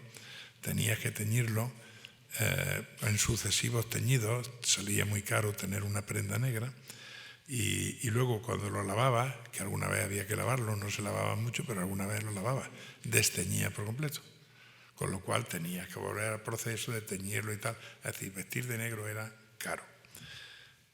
tenías que teñirlo en sucesivos teñidos. Salía muy caro tener una prenda negra. Y luego, cuando lo lavabas, que alguna vez había que lavarlo, no se lavaba mucho, pero alguna vez lo lavabas, desteñía por completo. Con lo cual tenías que volver al proceso de teñirlo y tal. Es decir, vestir de negro era caro.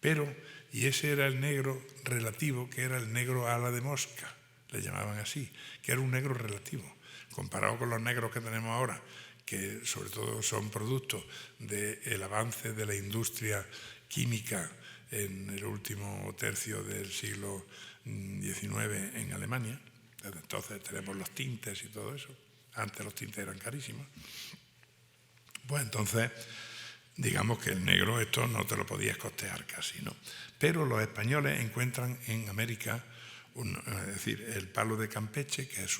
Pero, y ese era el negro relativo, que era el negro ala de mosca, le llamaban así, que era un negro relativo, comparado con los negros que tenemos ahora, que sobre todo son producto del avance de la industria química en el último tercio del siglo XIX en Alemania. Desde entonces tenemos los tintes y todo eso. Antes los tintes eran carísimos. Pues entonces, digamos que el negro esto no te lo podías costear casi, ¿no? Pero los españoles encuentran en América, es decir, el palo de Campeche, que es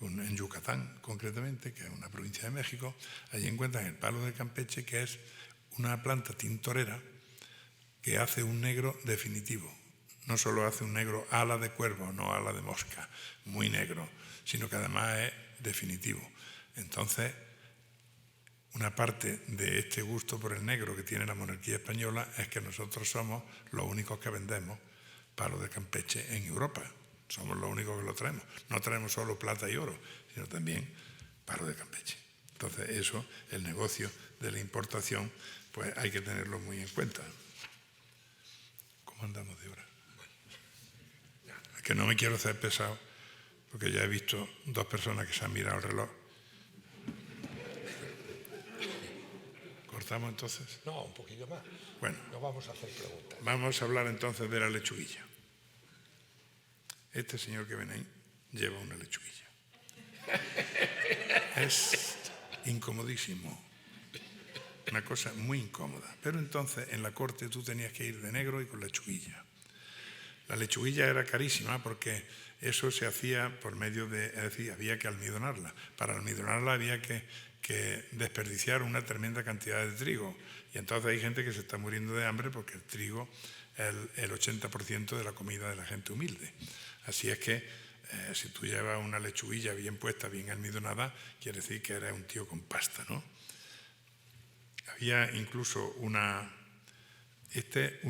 en Yucatán concretamente, que es una provincia de México, allí encuentran el palo de Campeche, que es una planta tintorera que hace un negro definitivo. No solo hace un negro ala de cuervo, no ala de mosca, muy negro, sino que además es definitivo. Entonces, una parte de este gusto por el negro que tiene la monarquía española es que nosotros somos los únicos que vendemos palo de Campeche en Europa. Somos los únicos que lo traemos. No traemos solo plata y oro, sino también palo de Campeche. Entonces, eso, el negocio de la importación, pues hay que tenerlo muy en cuenta. ¿Cómo andamos de hora? Es que no me quiero hacer pesado, porque ya he visto dos personas que se han mirado el reloj. ¿Cortamos entonces? No, un poquillo más. Bueno. No vamos a hacer preguntas. Vamos a hablar entonces de la lechuguilla. Este señor que ven ahí lleva una lechuguilla. Es incomodísimo. Una cosa muy incómoda. Pero entonces en la corte tú tenías que ir de negro y con lechuguilla. La lechuguilla era carísima porque eso se hacía por medio de... Es decir, había que almidonarla. Para almidonarla había que desperdiciar una tremenda cantidad de trigo. Y entonces hay gente que se está muriendo de hambre porque el trigo es el 80% de la comida de la gente humilde. Así es que si tú llevas una lechuguilla bien puesta, bien almidonada, quiere decir que eres un tío con pasta, ¿no? Había incluso un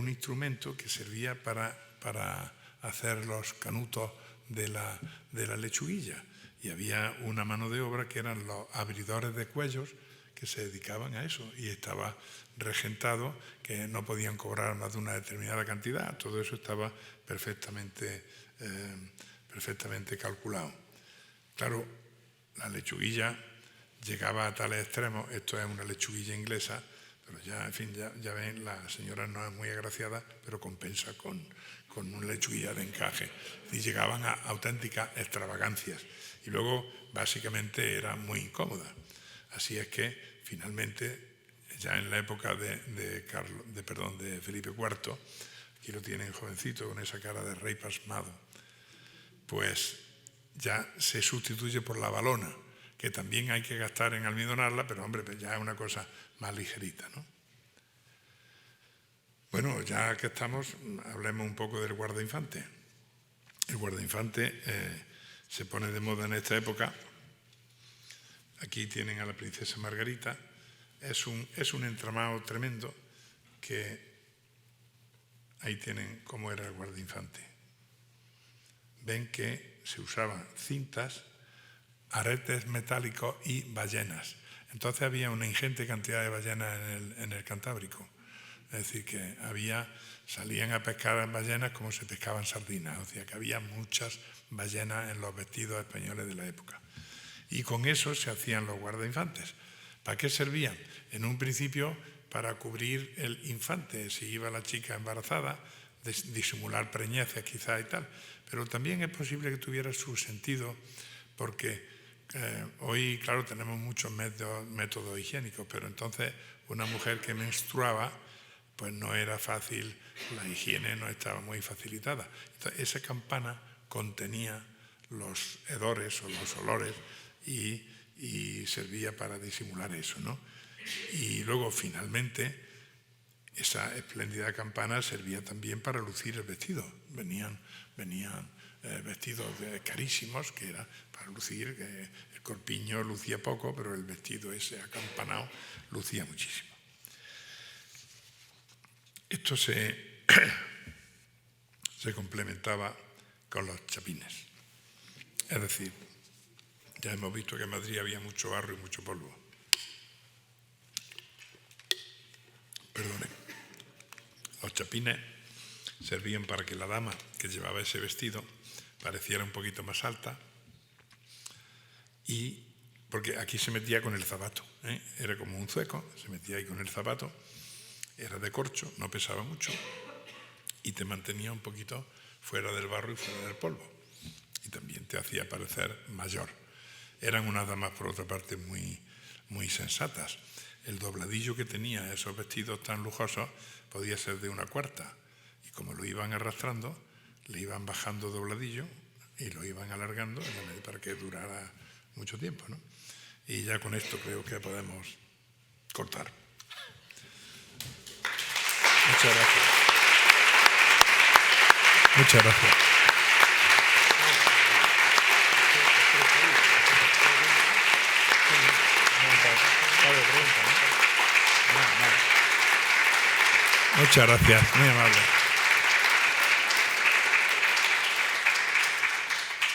instrumento que servía para hacer los canutos de la lechuguilla, y había una mano de obra que eran los abridores de cuellos que se dedicaban a eso, y estaba regentado, que no podían cobrar más de una determinada cantidad. Todo eso estaba perfectamente calculado. Claro, la lechuguilla llegaba a tales extremos. Esto es una lechuguilla inglesa, pero ya, en fin, ya ven, la señora no es muy agraciada, pero compensa con una lechuguilla de encaje. Y llegaban a auténticas extravagancias. Y luego, básicamente, era muy incómoda. Así es que, finalmente, ya en la época de Felipe IV, aquí lo tienen jovencito con esa cara de rey pasmado, pues ya se sustituye por la valona, que también hay que gastar en almidonarla, pero hombre, pues ya es una cosa más ligerita, ¿no? Bueno, ya que estamos, hablemos un poco del guardainfante. El guardainfante se pone de moda en esta época. Aquí tienen a la princesa Margarita. Es un entramado tremendo, que ahí tienen cómo era el guardainfante. Ven que se usaban cintas, aretes metálicos y ballenas. Entonces había una ingente cantidad de ballenas en el Cantábrico. Es decir, que salían a pescar ballenas como se pescaban sardinas. O sea, que había muchas ballenas en los vestidos españoles de la época. Y con eso se hacían los guardainfantes. ¿Para qué servían? En un principio, para cubrir el infante, si iba la chica embarazada, disimular preñeces quizá y tal. Pero también es posible que tuviera su sentido, porque hoy, claro, tenemos muchos métodos higiénicos, pero entonces una mujer que menstruaba, pues no era fácil, la higiene no estaba muy facilitada. Entonces, esa campana contenía los hedores o los olores y servía para disimular eso, ¿no? Y luego, finalmente, esa espléndida campana servía también para lucir el vestido. Venían vestidos carísimos, que era para lucir, que el corpiño lucía poco, pero el vestido ese acampanado lucía muchísimo. Esto se complementaba con los chapines. Es decir, ya hemos visto que en Madrid había mucho barro y mucho polvo. Perdone. Los chapines servían para que la dama que llevaba ese vestido pareciera un poquito más alta, y porque aquí se metía con el zapato, era como un zueco, se metía ahí con el zapato, era de corcho, no pesaba mucho y te mantenía un poquito fuera del barro y fuera del polvo, y también te hacía parecer mayor. Eran unas damas, por otra parte, muy, muy sensatas. El dobladillo que tenía esos vestidos tan lujosos podía ser de 1/4, y como lo iban arrastrando, le iban bajando dobladillo y lo iban alargando para que durara mucho tiempo, ¿no? Y ya con esto creo que podemos cortar. Muchas gracias. Muchas gracias. Muchas gracias, muy amable.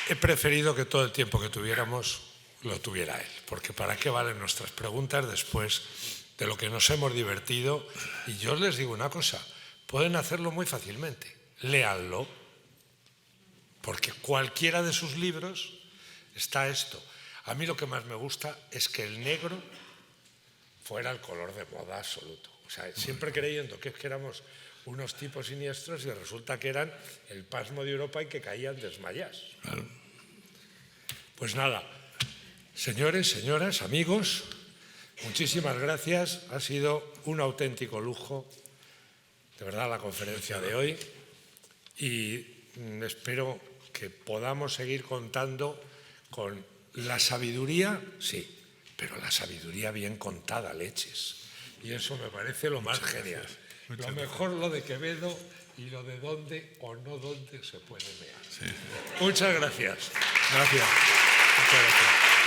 He preferido que todo el tiempo que tuviéramos lo tuviera él, porque ¿para qué valen nuestras preguntas después de lo que nos hemos divertido? Y yo les digo una cosa, pueden hacerlo muy fácilmente, léanlo, porque cualquiera de sus libros está esto. A mí lo que más me gusta es que el negro fuera el color de moda absoluto. O sea, siempre creyendo que éramos unos tipos siniestros, y resulta que eran el pasmo de Europa y que caían desmayados. Claro. Pues nada, señores, señoras, amigos, muchísimas gracias. Ha sido un auténtico lujo, de verdad, la conferencia de hoy, y espero que podamos seguir contando con la sabiduría, sí, pero la sabiduría bien contada, leches. Y eso me parece lo más genial. Lo mejor lo de Quevedo y lo de dónde o no dónde se puede mear. Sí. Muchas gracias. Gracias. Muchas gracias.